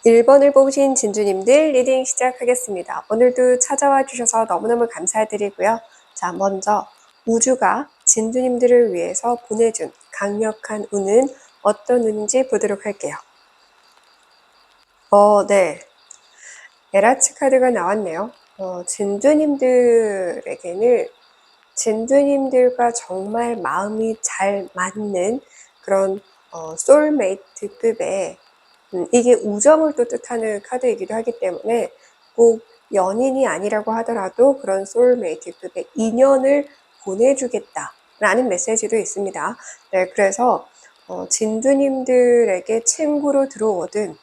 1번을 뽑으신 진주님들 리딩 시작하겠습니다. 오늘도 찾아와 주셔서 너무너무 감사드리고요. 자, 먼저 우주가 진주님들을 위해서 보내준 강력한 운은 어떤 운인지 보도록 할게요. 네. 에라츠 카드가 나왔네요. 진주님들에게는 진주님들과 정말 마음이 잘 맞는 그런 소울메이트급의 이게 우정을 또 뜻하는 카드이기도 하기 때문에 꼭 연인이 아니라고 하더라도 그런 소울메이트급의 인연을 보내주겠다라는 메시지도 있습니다. 네, 그래서 진주님들에게 친구로 들어오든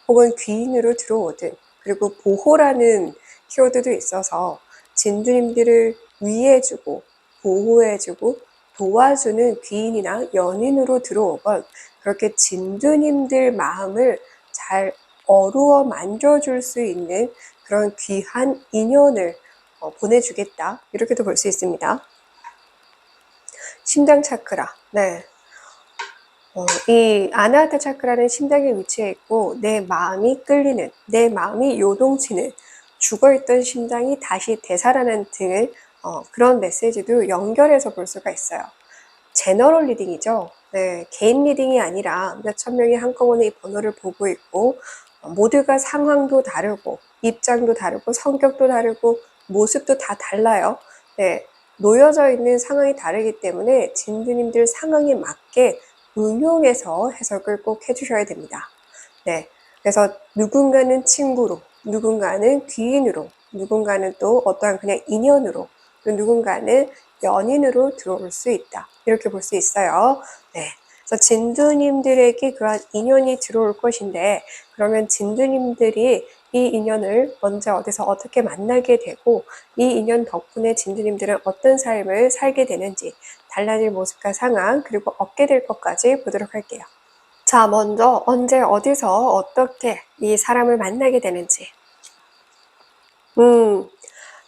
혹은 귀인으로 들어오든 그리고 보호라는 키워드도 있어서 진주님들을 위해주고 보호해주고 도와주는 귀인이나 연인으로 들어오건 그렇게 진주님들 마음을 잘 어루어 만져줄 수 있는 그런 귀한 인연을 보내주겠다, 이렇게도 볼 수 있습니다. 심장 차크라. 네. 이 아나하타 차크라는 심장에 위치해 있고 내 마음이 끌리는, 내 마음이 요동치는, 죽어있던 심장이 다시 되살아난 등을 그런 메시지도 연결해서 볼 수가 있어요. 제너럴 리딩이죠. 네, 개인 리딩이 아니라 몇천 명이 한꺼번에 이 번호를 보고 있고 모두가 상황도 다르고 입장도 다르고 성격도 다르고 모습도 다 달라요. 네, 놓여져 있는 상황이 다르기 때문에 진주님들 상황에 맞게 응용해서 해석을 꼭 해주셔야 됩니다. 네, 그래서 누군가는 친구로, 누군가는 귀인으로, 누군가는 또 어떠한 그냥 인연으로, 또 누군가는 연인으로 들어올 수 있다, 이렇게 볼 수 있어요. 네, 그래서 진주님들에게 그런 인연이 들어올 것인데 그러면 진주님들이 이 인연을 언제 어디서 어떻게 만나게 되고 이 인연 덕분에 진주님들은 어떤 삶을 살게 되는지, 달라질 모습과 상황, 그리고 얻게 될 것까지 보도록 할게요. 자, 먼저 언제 어디서 어떻게 이 사람을 만나게 되는지.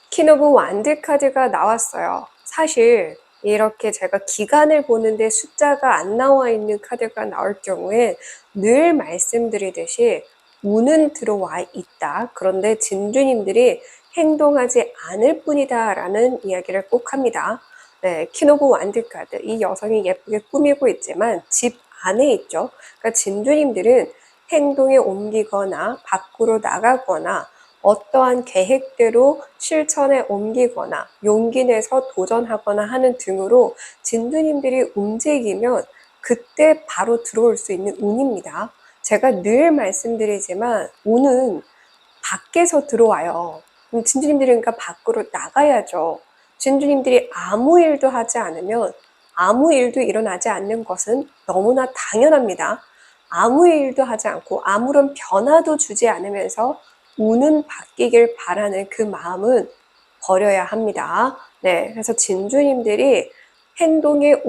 퀸 오브 완드 카드가 나왔어요. 사실 이렇게 제가 기간을 보는데 숫자가 안 나와 있는 카드가 나올 경우에 늘 말씀드리듯이 운은 들어와 있다. 그런데 진주님들이 행동하지 않을 뿐이다 라는 이야기를 꼭 합니다. 네, 퀸 오브 완드 카드. 이 여성이 예쁘게 꾸미고 있지만 집 안에 있죠. 그러니까 진주님들은 행동에 옮기거나 밖으로 나가거나 어떠한 계획대로 실천에 옮기거나 용기 내서 도전하거나 하는 등으로 진주님들이 움직이면 그때 바로 들어올 수 있는 운입니다. 제가 늘 말씀드리지만 운은 밖에서 들어와요. 그럼 진주님들은 그러니까 밖으로 나가야죠. 진주님들이 아무 일도 하지 않으면 아무 일도 일어나지 않는 것은 너무나 당연합니다. 아무 일도 하지 않고 아무런 변화도 주지 않으면서 운은 바뀌길 바라는 그 마음은 버려야 합니다. 네, 그래서 진주님들이 행동에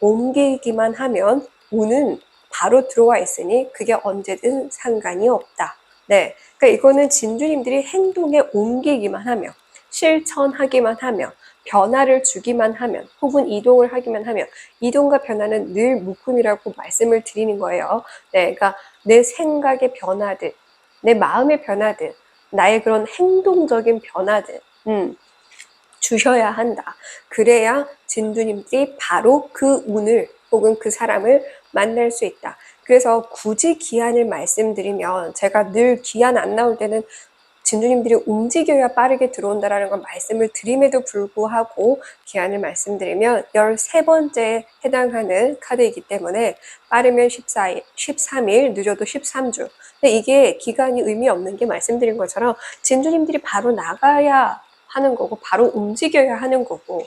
옮기기만 하면 운은 바로 들어와 있으니 그게 언제든 상관이 없다. 네, 그러니까 이거는 진주님들이 행동에 옮기기만 하면, 실천하기만 하면, 변화를 주기만 하면, 혹은 이동을 하기만 하면, 이동과 변화는 늘 묶음이라고 말씀을 드리는 거예요. 네, 그러니까 내 생각의 변화들, 내 마음의 변화들, 나의 그런 행동적인 변화들 주셔야 한다. 그래야 진주님들이 바로 그 운을 혹은 그 사람을 만날 수 있다. 그래서 굳이 기한을 말씀드리면 제가 늘 기한 안 나올 때는 진주님들이 움직여야 빠르게 들어온다라는 걸 말씀을 드림에도 불구하고 기한을 말씀드리면 13번째에 해당하는 카드이기 때문에 빠르면 14일, 13일, 늦어도 13주. 근데 이게 기간이 의미 없는 게 말씀드린 것처럼 진주님들이 바로 나가야 하는 거고 바로 움직여야 하는 거고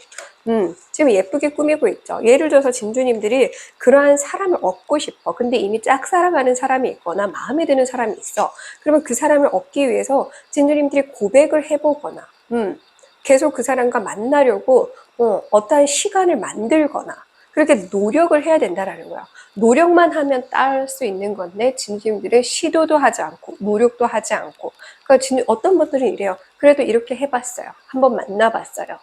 지금 예쁘게 꾸미고 있죠. 예를 들어서 진주님들이 그러한 사람을 얻고 싶어. 근데 이미 짝사랑하는 사람이 있거나 마음에 드는 사람이 있어. 그러면 그 사람을 얻기 위해서 진주님들이 고백을 해보거나 계속 그 사람과 만나려고 어떠한 시간을 만들거나, 그렇게 노력을 해야 된다라는 거야. 노력만 하면 따를 수 있는 건데 진주님들은 시도도 하지 않고 노력도 하지 않고, 그러니까 어떤 분들은 이래요. 그래도 이렇게 해봤어요. 한번 만나봤어요.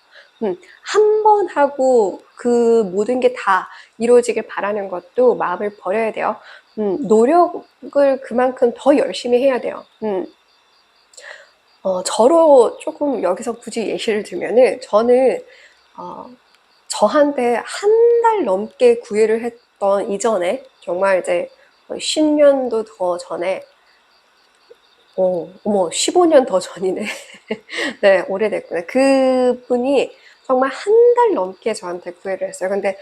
한 번 하고 그 모든 게 다 이루어지길 바라는 것도 마음을 버려야 돼요. 노력을 그만큼 더 열심히 해야 돼요. 저로 조금 여기서 굳이 예시를 들면은, 저는 저한테 한 달 넘게 구애를 했던 이전에, 정말 이제 10년도 더 전에, 어머, 15년 더 전이네. 네, 오래됐구나. 그분이 정말 한 달 넘게 저한테 구애를 했어요. 근데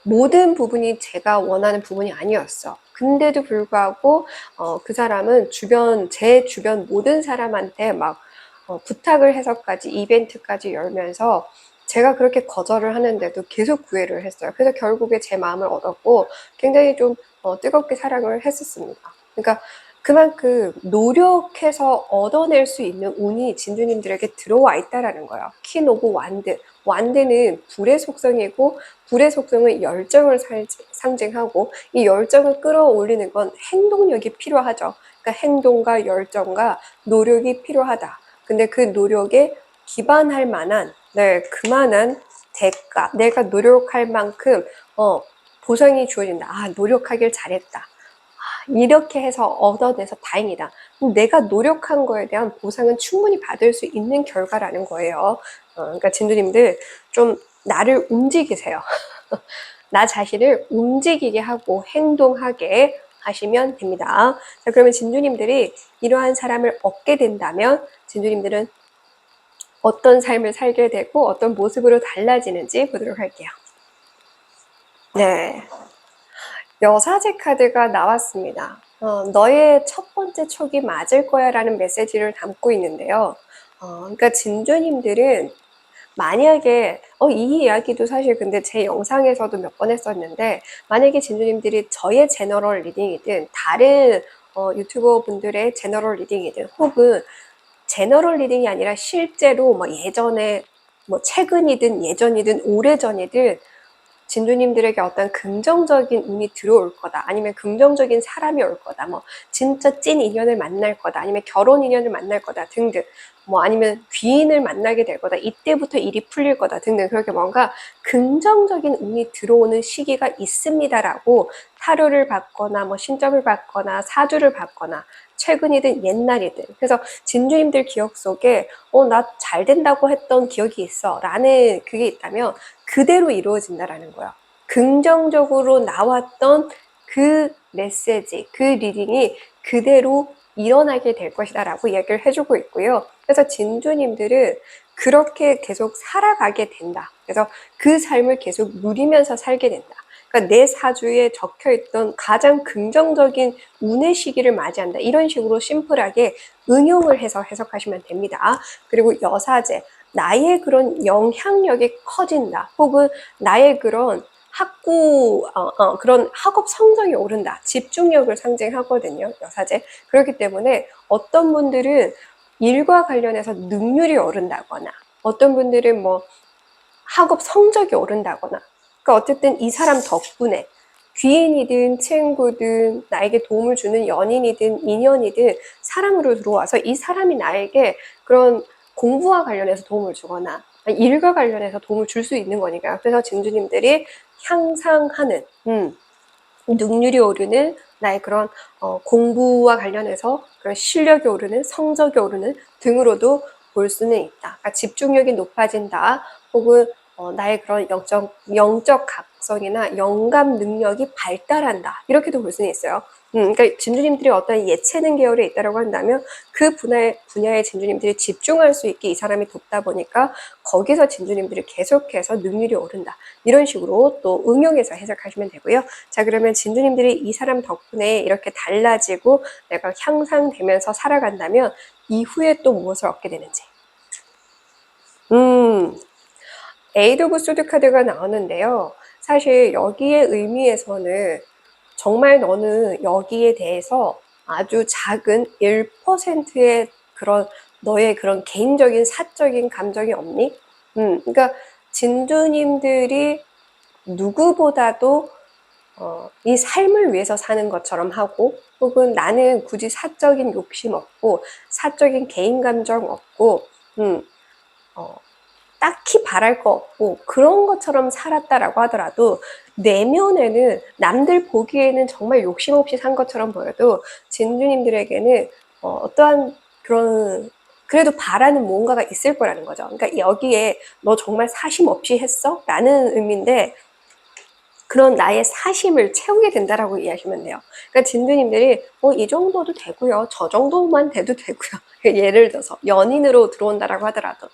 모든 부분이 제가 원하는 부분이 아니었어. 근데도 불구하고 그 사람은 제 주변 모든 사람한테 막 부탁을 해서까지 이벤트까지 열면서, 제가 그렇게 거절을 하는데도 계속 구애를 했어요. 그래서 결국에 제 마음을 얻었고 굉장히 좀 뜨겁게 사랑을 했었습니다. 그러니까 그만큼 노력해서 얻어낼 수 있는 운이 진주님들에게 들어와 있다라는 거예요. 키노고 완드. 완드는 불의 속성이고, 불의 속성은 열정을 상징하고, 이 열정을 끌어올리는 건 행동력이 필요하죠. 그러니까 행동과 열정과 노력이 필요하다. 근데 그 노력에 기반할 만한, 네, 그만한 대가, 내가 노력할 만큼 보상이 주어진다. 아, 노력하길 잘했다. 이렇게 해서 얻어내서 다행이다. 내가 노력한 거에 대한 보상은 충분히 받을 수 있는 결과라는 거예요. 그러니까 진두님들 좀 나를 움직이세요. 나 자신을 움직이게 하고 행동하게 하시면 됩니다. 자, 그러면 진주님들이 이러한 사람을 얻게 된다면 진주님들은 어떤 삶을 살게 되고 어떤 모습으로 달라지는지 보도록 할게요. 네, 여사제 카드가 나왔습니다. 너의 첫 번째 촉이 맞을 거야 라는 메시지를 담고 있는데요. 그러니까 진주님들은 만약에 이 이야기도 사실 근데 제 영상에서도 몇 번 했었는데, 만약에 진주님들이 저의 제너럴 리딩이든 다른 유튜버 분들의 제너럴 리딩이든, 혹은 제너럴 리딩이 아니라 실제로 뭐 예전에 뭐 최근이든 예전이든 오래전이든 진주님들에게 어떤 긍정적인 운이 들어올 거다, 아니면 긍정적인 사람이 올 거다, 뭐 진짜 찐 인연을 만날 거다, 아니면 결혼 인연을 만날 거다 등등, 뭐 아니면 귀인을 만나게 될 거다, 이때부터 일이 풀릴 거다 등등, 그렇게 뭔가 긍정적인 운이 들어오는 시기가 있습니다라고 타로를 받거나 뭐 신점을 받거나 사주를 받거나, 최근이든 옛날이든. 그래서 진주님들 기억 속에 나 잘 된다고 했던 기억이 있어 라는 그게 있다면 그대로 이루어진다라는 거야. 긍정적으로 나왔던 그 메시지, 그 리딩이 그대로 일어나게 될 것이다 라고 이야기를 해주고 있고요. 그래서 진주님들은 그렇게 계속 살아가게 된다. 그래서 그 삶을 계속 누리면서 살게 된다. 그러니까 내 사주에 적혀있던 가장 긍정적인 운의 시기를 맞이한다. 이런 식으로 심플하게 응용을 해서 해석하시면 됩니다. 그리고 여사제, 나의 그런 영향력이 커진다. 혹은 나의 그런 그런 학업 성적이 오른다. 집중력을 상징하거든요, 여사제. 그렇기 때문에 어떤 분들은 일과 관련해서 능률이 오른다거나, 어떤 분들은 뭐 학업 성적이 오른다거나, 그러니까 어쨌든 이 사람 덕분에 귀인이든 친구든 나에게 도움을 주는 연인이든 인연이든 사람으로 들어와서 이 사람이 나에게 그런 공부와 관련해서 도움을 주거나 일과 관련해서 도움을 줄 수 있는 거니까요. 그래서 진주님들이 향상하는, 능률이 오르는, 나의 그런 공부와 관련해서 그런 실력이 오르는, 성적이 오르는 등으로도 볼 수는 있다. 그러니까 집중력이 높아진다, 혹은 나의 그런 영적 각성이나 영감 능력이 발달한다, 이렇게도 볼 수는 있어요. 그러니까 진주님들이 어떤 예체능 계열에 있다고 한다면 그 분야에 진주님들이 집중할 수 있게 이 사람이 돕다 보니까 거기서 진주님들이 계속해서 능률이 오른다, 이런 식으로 또 응용해서 해석하시면 되고요. 자, 그러면 진주님들이 이 사람 덕분에 이렇게 달라지고 내가 향상되면서 살아간다면 이후에 또 무엇을 얻게 되는지. 에이드 오브 소드 카드가 나오는데요. 사실 여기의 의미에서는 정말 너는 여기에 대해서 아주 작은 1%의 그런 너의 그런 개인적인 사적인 감정이 없니? 그러니까 진주님들이 누구보다도 이 삶을 위해서 사는 것처럼 하고, 혹은 나는 굳이 사적인 욕심 없고 사적인 개인 감정 없고 딱히 바랄 거 없고 그런 것처럼 살았다라고 하더라도 내면에는 남들 보기에는 정말 욕심 없이 산 것처럼 보여도 진주님들에게는 어떠한 그런 그래도 바라는 뭔가가 있을 거라는 거죠. 그러니까 여기에 너 정말 사심 없이 했어? 라는 의미인데, 그런 나의 사심을 채우게 된다라고 이해하시면 돼요. 그러니까 진주님들이 이 정도도 되고요. 저 정도만 돼도 되고요. 예를 들어서 연인으로 들어온다라고 하더라도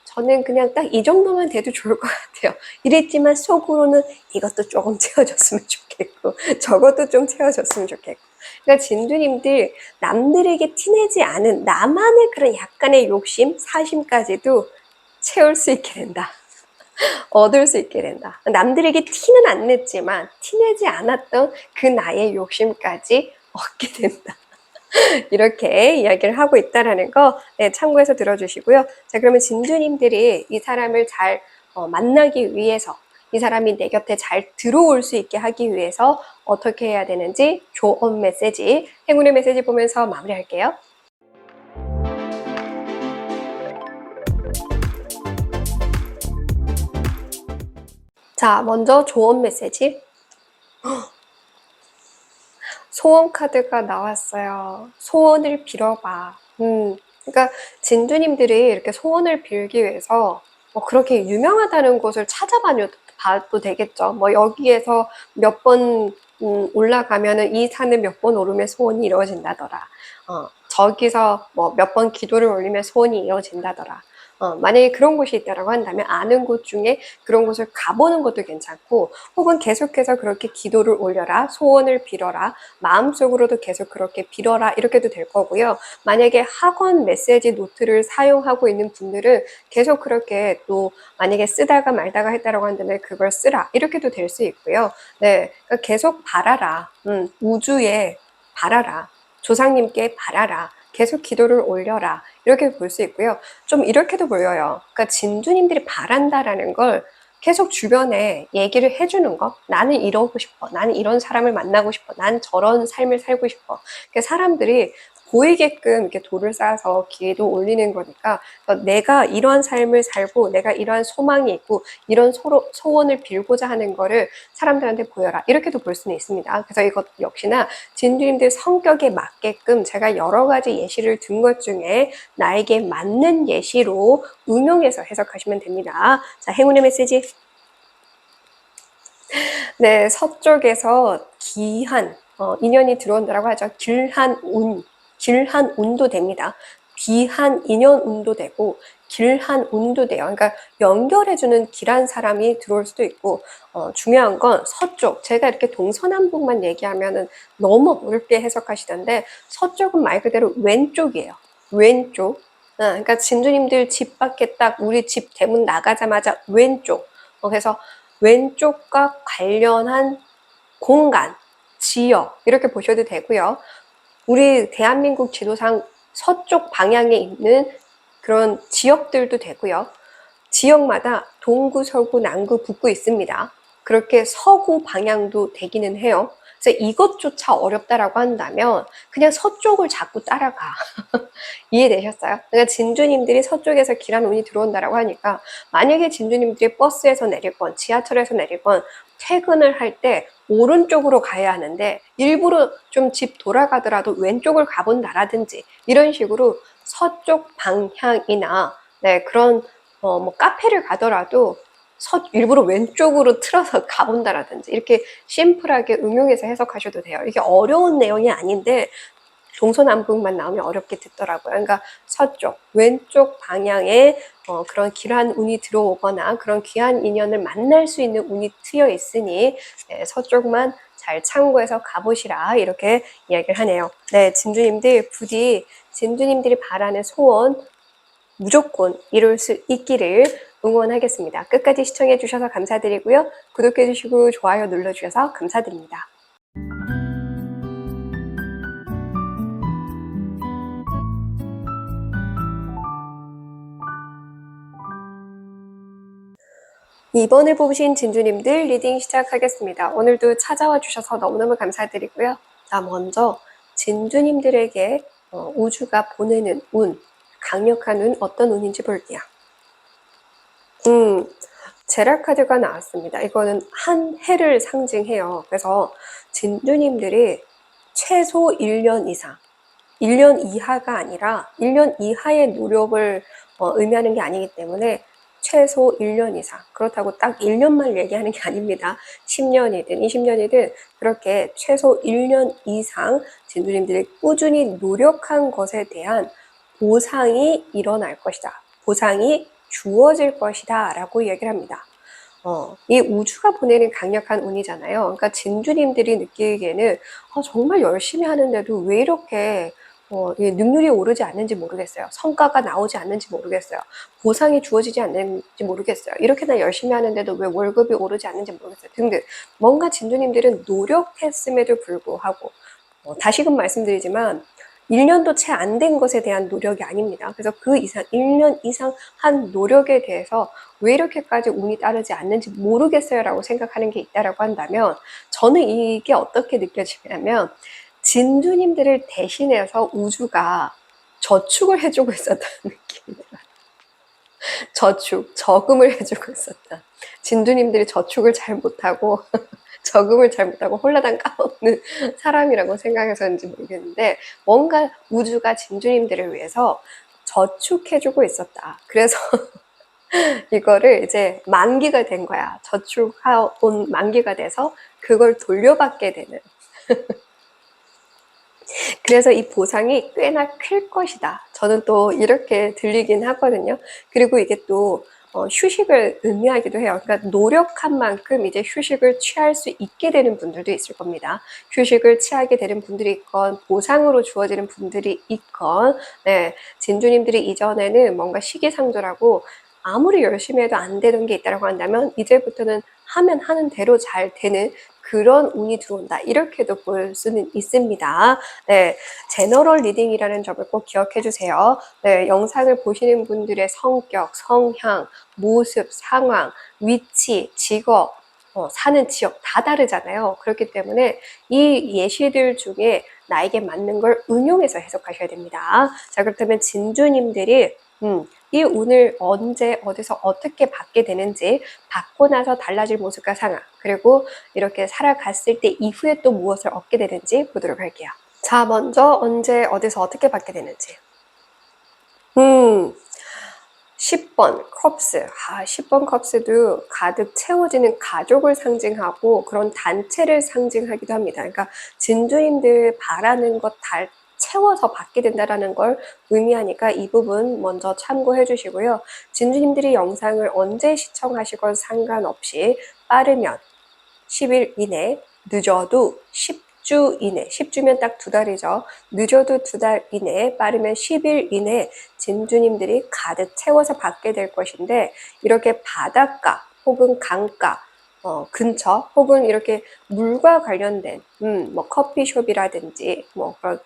저는 그냥 딱 이 정도만 돼도 좋을 것 같아요. 이랬지만 속으로는 이것도 조금 채워줬으면 좋겠고 저것도 좀 채워줬으면 좋겠고. 그러니까 진주님들 남들에게 티내지 않은 나만의 그런 약간의 욕심, 사심까지도 채울 수 있게 된다. 얻을 수 있게 된다. 남들에게 티는 안 냈지만 티내지 않았던 그 나의 욕심까지 얻게 된다. 이렇게 이야기를 하고 있다라는 거 참고해서 들어주시고요. 자, 그러면 진주님들이 이 사람을 잘 만나기 위해서, 이 사람이 내 곁에 잘 들어올 수 있게 하기 위해서 어떻게 해야 되는지 조언 메시지, 행운의 메시지 보면서 마무리할게요. 자, 먼저 조언 메시지. 소원 카드가 나왔어요. 소원을 빌어봐. 그러니까 진주님들이 이렇게 소원을 빌기 위해서 그렇게 유명하다는 곳을 찾아봐도 되겠죠. 여기에서 몇 번 올라가면은 이 산을 몇 번 오르면 소원이 이루어진다더라. 저기서 몇 번 기도를 올리면 소원이 이루어진다더라. 만약에 그런 곳이 있다라고 한다면 아는 곳 중에 그런 곳을 가보는 것도 괜찮고, 혹은 계속해서 그렇게 기도를 올려라, 소원을 빌어라, 마음속으로도 계속 그렇게 빌어라, 이렇게도 될 거고요. 만약에 학원 메시지 노트를 사용하고 있는 분들은 계속 그렇게 또 만약에 쓰다가 말다가 했다라고 한다면 그걸 쓰라, 이렇게도 될 수 있고요. 네, 그러니까 계속 바라라, 우주에 바라라, 조상님께 바라라, 계속 기도를 올려라, 이렇게 볼 수 있고요. 좀 이렇게도 보여요. 그러니까 진주님들이 바란다라는 걸 계속 주변에 얘기를 해주는 거. 나는 이러고 싶어. 나는 이런 사람을 만나고 싶어. 난 저런 삶을 살고 싶어. 그러니까 사람들이 보이게끔 이렇게 돌을 쌓아서 기도 올리는 거니까, 내가 이러한 삶을 살고 내가 이러한 소망이 있고 이런 소원을 빌고자 하는 거를 사람들한테 보여라, 이렇게도 볼 수는 있습니다. 그래서 이것 역시나 진주님들 성격에 맞게끔 제가 여러 가지 예시를 든 것 중에 나에게 맞는 예시로 응용해서 해석하시면 됩니다. 자, 행운의 메시지. 네, 서쪽에서 귀한 인연이 들어온다라고 하죠. 길한 운도 됩니다. 귀한 인연 운도 되고 길한 운도 돼요. 그러니까 연결해주는 길한 사람이 들어올 수도 있고, 중요한 건 서쪽. 제가 이렇게 동서남북만 얘기하면은 너무 어렵게 해석하시던데, 서쪽은 말 그대로 왼쪽이에요. 왼쪽. 그러니까 진주님들 집 밖에 딱 우리 집 대문 나가자마자 왼쪽. 그래서 왼쪽과 관련한 공간, 지역, 이렇게 보셔도 되고요. 우리 대한민국 지도상 서쪽 방향에 있는 그런 지역들도 되고요. 지역마다 동구, 서구, 남구, 북구 있습니다. 그렇게 서구 방향도 되기는 해요. 그래서 이것조차 어렵다라고 한다면 그냥 서쪽을 자꾸 따라가. 이해되셨어요? 그러니까 진주님들이 서쪽에서 길한 운이 들어온다라고 하니까, 만약에 진주님들이 버스에서 내리건 지하철에서 내리건 퇴근을 할 때 오른쪽으로 가야 하는데 일부러 좀 집 돌아가더라도 왼쪽을 가본다라든지, 이런 식으로 서쪽 방향이나 그런 카페를 가더라도 일부러 왼쪽으로 틀어서 가본다라든지, 이렇게 심플하게 응용해서 해석하셔도 돼요. 이게 어려운 내용이 아닌데 동서남북만 나오면 어렵게 듣더라고요. 그러니까 서쪽, 왼쪽 방향에 그런 길한 운이 들어오거나 그런 귀한 인연을 만날 수 있는 운이 트여 있으니 서쪽만 잘 참고해서 가보시라, 이렇게 이야기를 하네요. 네, 진주님들 부디 진주님들이 바라는 소원 무조건 이룰 수 있기를 응원하겠습니다. 끝까지 시청해 주셔서 감사드리고요. 구독해 주시고 좋아요 눌러주셔서 감사드립니다. 이번에 뽑으신 진주님들 리딩 시작하겠습니다. 오늘도 찾아와 주셔서 너무너무 감사드리고요. 자, 먼저 진주님들에게 우주가 보내는 운, 강력한 운, 어떤 운인지 볼게요. 제랄 카드가 나왔습니다. 이거는 한 해를 상징해요. 그래서 진주님들이 최소 1년 이상, 1년 이하가 아니라 1년 이하의 노력을 의미하는 게 아니기 때문에 최소 1년 이상, 그렇다고 딱 1년만 얘기하는 게 아닙니다. 10년이든 20년이든 그렇게 최소 1년 이상 진주님들이 꾸준히 노력한 것에 대한 보상이 일어날 것이다. 보상이 주어질 것이다 라고 얘기를 합니다. 이 우주가 보내는 강력한 운이잖아요. 그러니까 진주님들이 느끼기에는 정말 열심히 하는데도 왜 이렇게 능률이 오르지 않는지 모르겠어요. 성과가 나오지 않는지 모르겠어요. 보상이 주어지지 않는지 모르겠어요. 이렇게나 열심히 하는데도 왜 월급이 오르지 않는지 모르겠어요. 등등. 뭔가 진주님들은 노력했음에도 불구하고 다시금 말씀드리지만 1년도 채 안 된 것에 대한 노력이 아닙니다. 그래서 그 이상 1년 이상 한 노력에 대해서 왜 이렇게까지 운이 따르지 않는지 모르겠어요 라고 생각하는 게 있다라고 한다면 저는 이게 어떻게 느껴지냐면 진주님들을 대신해서 우주가 저축을 해주고 있었다는 느낌이 들어요. 저축, 저금을 해주고 있었다. 진주님들이 저축을 잘 못하고 적응을 잘 못하고 홀라당 까먹는 사람이라고 생각해서인지 모르겠는데 뭔가 우주가 진주님들을 위해서 저축해주고 있었다. 그래서 이거를 이제 만기가 된 거야. 저축해온 만기가 돼서 그걸 돌려받게 되는. 그래서 이 보상이 꽤나 클 것이다. 저는 또 이렇게 들리긴 하거든요. 그리고 이게 또 휴식을 의미하기도 해요. 그러니까 노력한 만큼 이제 휴식을 취할 수 있게 되는 분들도 있을 겁니다. 휴식을 취하게 되는 분들이 있건 보상으로 주어지는 분들이 있건 네, 진주님들이 이전에는 뭔가 시기상조라고 아무리 열심히 해도 안 되는 게 있다고 한다면 이제부터는 하면 하는 대로 잘 되는 그런 운이 들어온다. 이렇게도 볼 수는 있습니다. 네, 제너럴 리딩이라는 점을 꼭 기억해 주세요. 네, 영상을 보시는 분들의 성격, 성향, 모습, 상황, 위치, 직업, 사는 지역 다 다르잖아요. 그렇기 때문에 이 예시들 중에 나에게 맞는 걸 응용해서 해석하셔야 됩니다. 자, 그렇다면 진주님들이 이 운을 언제 어디서 어떻게 받게 되는지 받고 나서 달라질 모습과 상황 그리고 이렇게 살아갔을 때 이후에 또 무엇을 얻게 되는지 보도록 할게요. 자, 먼저 언제 어디서 어떻게 받게 되는지 10번 컵스 10번 컵스도 가득 채워지는 가족을 상징하고 그런 단체를 상징하기도 합니다. 그러니까 진주님들 바라는 것 다 채워서 받게 된다는 걸 의미하니까 이 부분 먼저 참고해 주시고요. 진주님들이 영상을 언제 시청하시건 상관없이 빠르면 10일 이내, 늦어도 10주 이내, 10주면 딱 2달이죠. 늦어도 2달 이내, 빠르면 10일 이내 진주님들이 가득 채워서 받게 될 것인데 이렇게 바닷가 혹은 강가 근처 혹은 이렇게 물과 관련된 뭐 커피숍이라든지 뭐 그런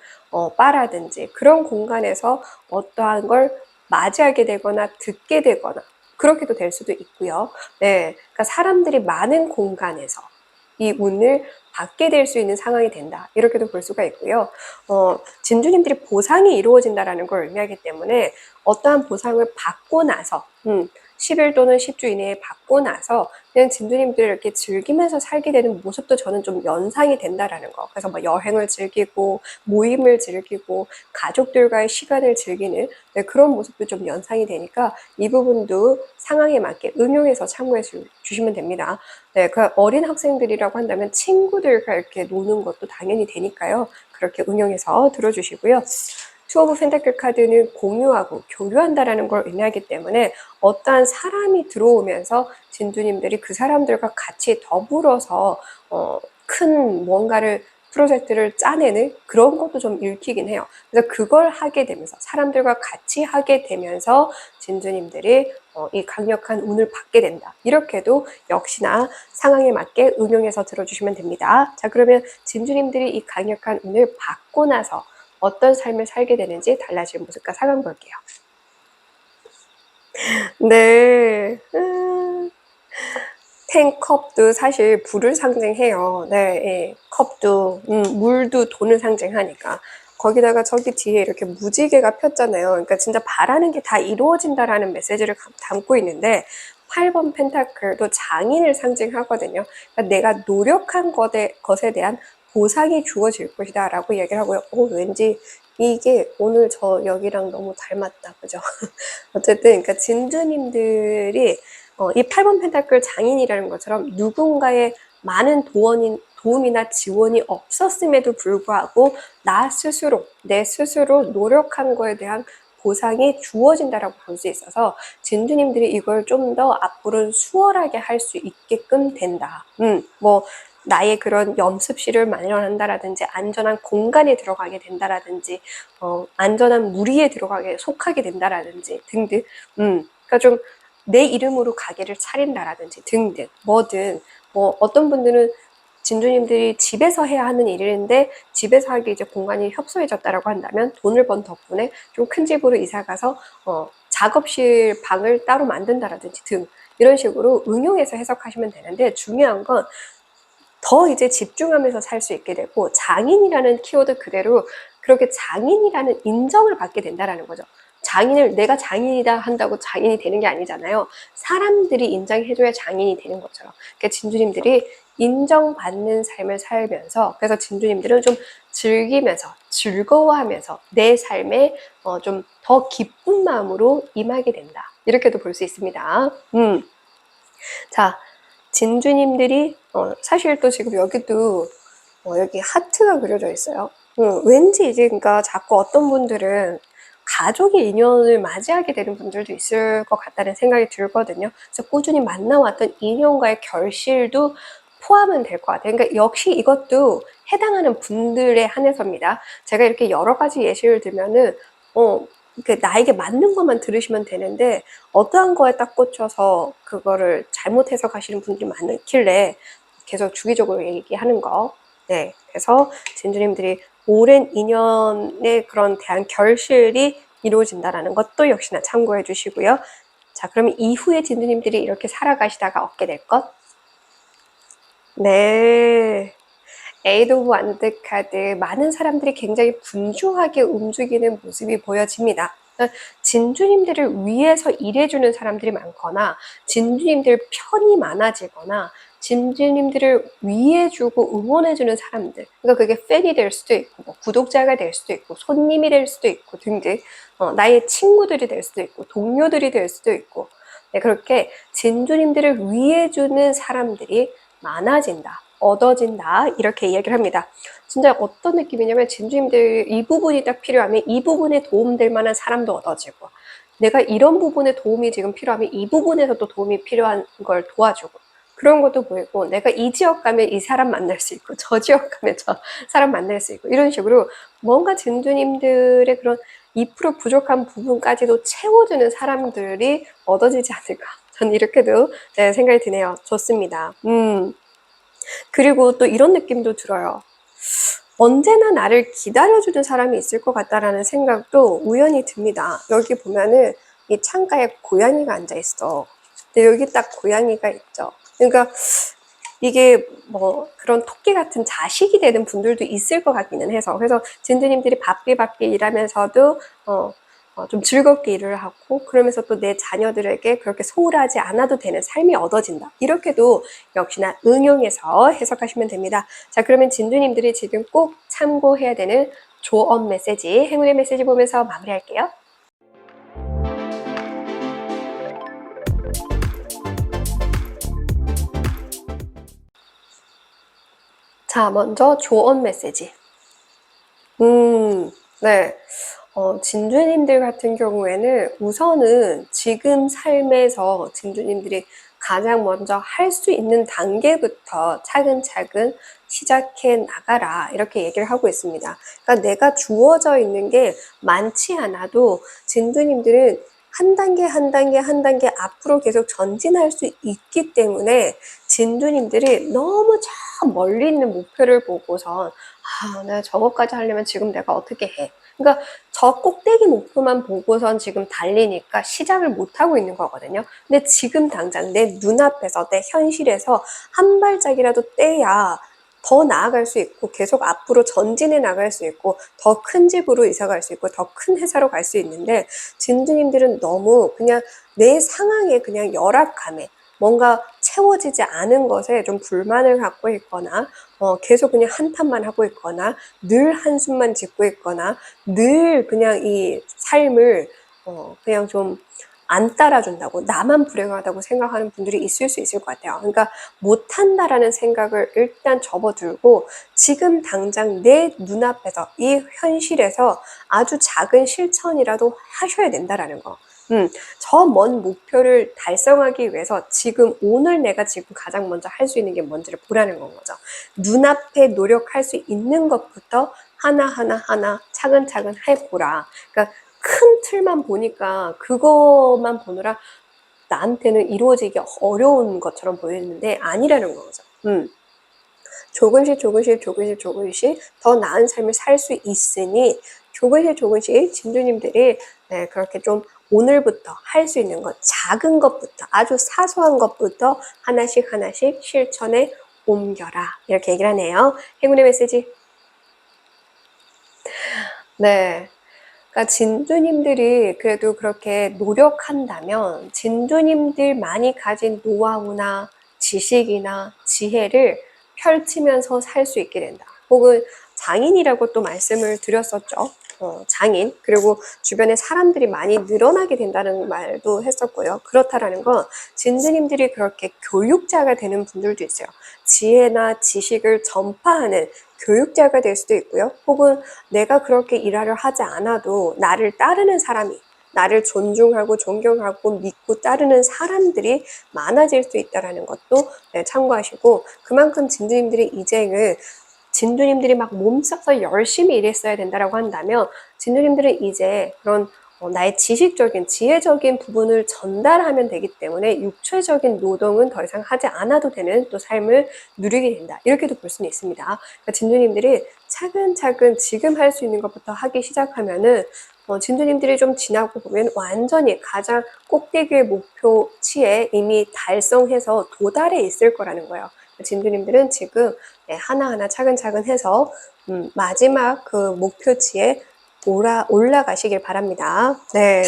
바라든지 그런 공간에서 어떠한 걸 맞이하게 되거나 듣게 되거나 그렇게도 될 수도 있고요. 네, 그러니까 사람들이 많은 공간에서 이 운을 받게 될 수 있는 상황이 된다. 이렇게도 볼 수가 있고요. 진주님들이 보상이 이루어진다는 걸 의미하기 때문에 어떠한 보상을 받고 나서 10일 또는 10주 이내에 받고 나서 그냥 진주님들을 이렇게 즐기면서 살게 되는 모습도 저는 좀 연상이 된다라는 거. 그래서 뭐 여행을 즐기고 모임을 즐기고 가족들과의 시간을 즐기는 네, 그런 모습도 좀 연상이 되니까 이 부분도 상황에 맞게 응용해서 참고해 주시면 됩니다. 네, 그 어린 학생들이라고 한다면 친구들과 이렇게 노는 것도 당연히 되니까요. 그렇게 응용해서 들어주시고요. 투 오브 펜타클 카드는 공유하고 교류한다라는 걸 의미하기 때문에 어떠한 사람이 들어오면서 진주님들이 그 사람들과 같이 더불어서 큰 뭔가를 프로젝트를 짜내는 그런 것도 좀 읽히긴 해요. 그래서 그걸 하게 되면서 사람들과 같이 하게 되면서 진주님들이 이 강력한 운을 받게 된다. 이렇게도 역시나 상황에 맞게 응용해서 들어주시면 됩니다. 자, 그러면 진주님들이 이 강력한 운을 받고 나서 어떤 삶을 살게 되는지 달라질 모습과 상황 볼게요. 네. 컵도 사실 불을 상징해요. 네, 예. 컵도, 물도 돈을 상징하니까. 거기다가 저기 뒤에 이렇게 무지개가 폈잖아요. 그러니까 진짜 바라는 게 다 이루어진다라는 메시지를 담고 있는데, 8번 펜타클도 장인을 상징하거든요. 그러니까 내가 노력한 것에 대한 보상이 주어질 것이다 라고 얘기를 하고요. 왠지 이게 오늘 저 여기랑 너무 닮았다. 그죠? 어쨌든, 그러니까 진주님들이 이 8번 펜타클 장인이라는 것처럼 누군가의 많은 도움이나 지원이 없었음에도 불구하고 내 스스로 노력한 거에 대한 보상이 주어진다라고 볼 수 있어서 진주님들이 이걸 좀 더 앞으로 수월하게 할 수 있게끔 된다. 나의 그런 연습실을 마련한다라든지 안전한 공간에 들어가게 된다라든지 안전한 무리에 속하게 된다라든지 등등 그러니까 좀 내 이름으로 가게를 차린다라든지 등등 뭐든 어떤 분들은 진주님들이 집에서 해야 하는 일인데 집에서 하기 이제 공간이 협소해졌다라고 한다면 돈을 번 덕분에 좀 큰 집으로 이사가서 작업실 방을 따로 만든다라든지 등 이런 식으로 응용해서 해석하시면 되는데 중요한 건 더 이제 집중하면서 살 수 있게 되고 장인이라는 키워드 그대로 그렇게 장인이라는 인정을 받게 된다라는 거죠. 내가 장인이다 한다고 장인이 되는 게 아니잖아요. 사람들이 인정해줘야 장인이 되는 것처럼. 그러니까 진주님들이 인정받는 삶을 살면서 그래서 진주님들은 좀 즐기면서 즐거워하면서 내 삶에 좀 더 기쁜 마음으로 임하게 된다. 이렇게도 볼 수 있습니다. 자, 진주님들이 사실 또 지금 여기도 여기 하트가 그려져 있어요. 왠지 이제 그러니까 자꾸 어떤 분들은 가족의 인연을 맞이하게 되는 분들도 있을 것 같다는 생각이 들거든요. 그래서 꾸준히 만나왔던 인연과의 결실도 포함은 될 것 같아요. 그러니까 역시 이것도 해당하는 분들에 한해서입니다. 제가 이렇게 여러 가지 예시를 들면은 나에게 맞는 것만 들으시면 되는데 어떠한 거에 딱 꽂혀서 그거를 잘못 해석하시는 분들이 많길래 계속 주기적으로 얘기하는 거. 네, 그래서 진주님들이 오랜 인연의 그런 대한 결실이 이루어진다라는 것도 역시나 참고해 주시고요. 자, 그러면 이후에 진주님들이 이렇게 살아가시다가 얻게 될 것? 네. 에이드 오브 완드 카드 많은 사람들이 굉장히 분주하게 움직이는 모습이 보여집니다. 진주님들을 위해서 일해주는 사람들이 많거나 진주님들 편이 많아지거나 진주님들을 위해주고 응원해주는 사람들 그러니까 그게 팬이 될 수도 있고 구독자가 될 수도 있고 손님이 될 수도 있고 등등 나의 친구들이 될 수도 있고 동료들이 될 수도 있고 네, 그렇게 진주님들을 위해주는 사람들이 많아진다. 얻어진다 이렇게 이야기를 합니다. 진짜 어떤 느낌이냐면 진주님들 이 부분이 딱 필요하면 이 부분에 도움될 만한 사람도 얻어지고 내가 이런 부분에 도움이 지금 필요하면 이 부분에서도 도움이 필요한 걸 도와주고 그런 것도 보이고 내가 이 지역 가면 이 사람 만날 수 있고 저 지역 가면 저 사람 만날 수 있고 이런 식으로 뭔가 진주님들의 그런 2% 부족한 부분까지도 채워주는 사람들이 얻어지지 않을까 저는 이렇게도 생각이 드네요. 좋습니다. 그리고 또 이런 느낌도 들어요. 언제나 나를 기다려주는 사람이 있을 것 같다라는 생각도 우연히 듭니다. 여기 보면은 이 창가에 고양이가 앉아있어. 근데 여기 딱 고양이가 있죠. 그러니까 이게 그런 토끼 같은 자식이 되는 분들도 있을 것 같기는 해서 그래서 진주님들이 바삐 일하면서도 좀 즐겁게 일을 하고 그러면서 또 내 자녀들에게 그렇게 소홀하지 않아도 되는 삶이 얻어진다. 이렇게도 역시나 응용해서 해석하시면 됩니다. 자, 그러면 진주님들이 지금 꼭 참고해야 되는 조언 메시지, 행운의 메시지 보면서 마무리할게요. 자, 먼저 조언 메시지. 네. 진주님들 같은 경우에는 우선은 지금 삶에서 진주님들이 가장 먼저 할 수 있는 단계부터 차근차근 시작해 나가라 이렇게 얘기를 하고 있습니다. 그러니까 내가 주어져 있는 게 많지 않아도 진주님들은 한 단계 앞으로 계속 전진할 수 있기 때문에 진주님들이 너무 저 멀리 있는 목표를 보고선 내가 저것까지 하려면 지금 내가 어떻게 해? 그러니까 저 꼭대기 목표만 보고선 지금 달리니까 시작을 못하고 있는 거거든요. 근데 지금 당장 내 눈앞에서, 내 현실에서 한 발짝이라도 떼야 더 나아갈 수 있고 계속 앞으로 전진해 나갈 수 있고 더 큰 집으로 이사 갈 수 있고 더 큰 회사로 갈 수 있는데, 진주님들은 너무 그냥 내 상황에 그냥 열악함에 뭔가 채워지지 않은 것에 좀 불만을 갖고 있거나 계속 그냥 한탄만 하고 있거나 늘 한숨만 짓고 있거나 늘 그냥 이 삶을 그냥 좀 안 따라준다고, 나만 불행하다고 생각하는 분들이 있을 수 있을 것 같아요. 그러니까 못한다라는 생각을 일단 접어들고 지금 당장 내 눈앞에서 이 현실에서 아주 작은 실천이라도 하셔야 된다라는 거. 저 먼 목표를 달성하기 위해서 지금 오늘 내가 지금 가장 먼저 할 수 있는 게 뭔지를 보라는 건 거죠. 눈앞에 노력할 수 있는 것부터 하나 차근차근 해보라. 그러니까 큰 틀만 보니까 그것만 보느라 나한테는 이루어지기 어려운 것처럼 보이는데 아니라는 거죠. 조금씩 더 나은 삶을 살 수 있으니 조금씩 진주님들이 그렇게 좀 오늘부터 할 수 있는 것, 작은 것부터, 아주 사소한 것부터 하나씩 실천에 옮겨라. 이렇게 얘기를 하네요. 행운의 메시지. 네. 그러니까 진주님들이 그래도 그렇게 노력한다면 진주님들만이 가진 노하우나 지식이나 지혜를 펼치면서 살 수 있게 된다. 혹은 장인이라고 또 말씀을 드렸었죠. 장인, 그리고 주변에 사람들이 많이 늘어나게 된다는 말도 했었고요. 그렇다라는 건 진주님들이 그렇게 교육자가 되는 분들도 있어요. 지혜나 지식을 전파하는 교육자가 될 수도 있고요. 혹은 내가 그렇게 일화를 하지 않아도 나를 따르는 사람이, 나를 존중하고 존경하고 믿고 따르는 사람들이 많아질 수 있다는 것도 참고하시고, 그만큼 진주님들의 이쟁을 진주님들이 막 몸써서 열심히 일했어야 된다라고 한다면 진주님들은 이제 그런 나의 지식적인, 지혜적인 부분을 전달하면 되기 때문에 육체적인 노동은 더 이상 하지 않아도 되는 또 삶을 누리게 된다. 이렇게도 볼 수는 있습니다. 그러니까 진주님들이 차근차근 지금 할 수 있는 것부터 하기 시작하면은 진주님들이 좀 지나고 보면 완전히 가장 꼭대기의 목표치에 이미 달성해서 도달해 있을 거라는 거예요. 진주님들은 지금 하나하나 차근차근 해서 마지막 그 목표치에 올라가시길 바랍니다. 네.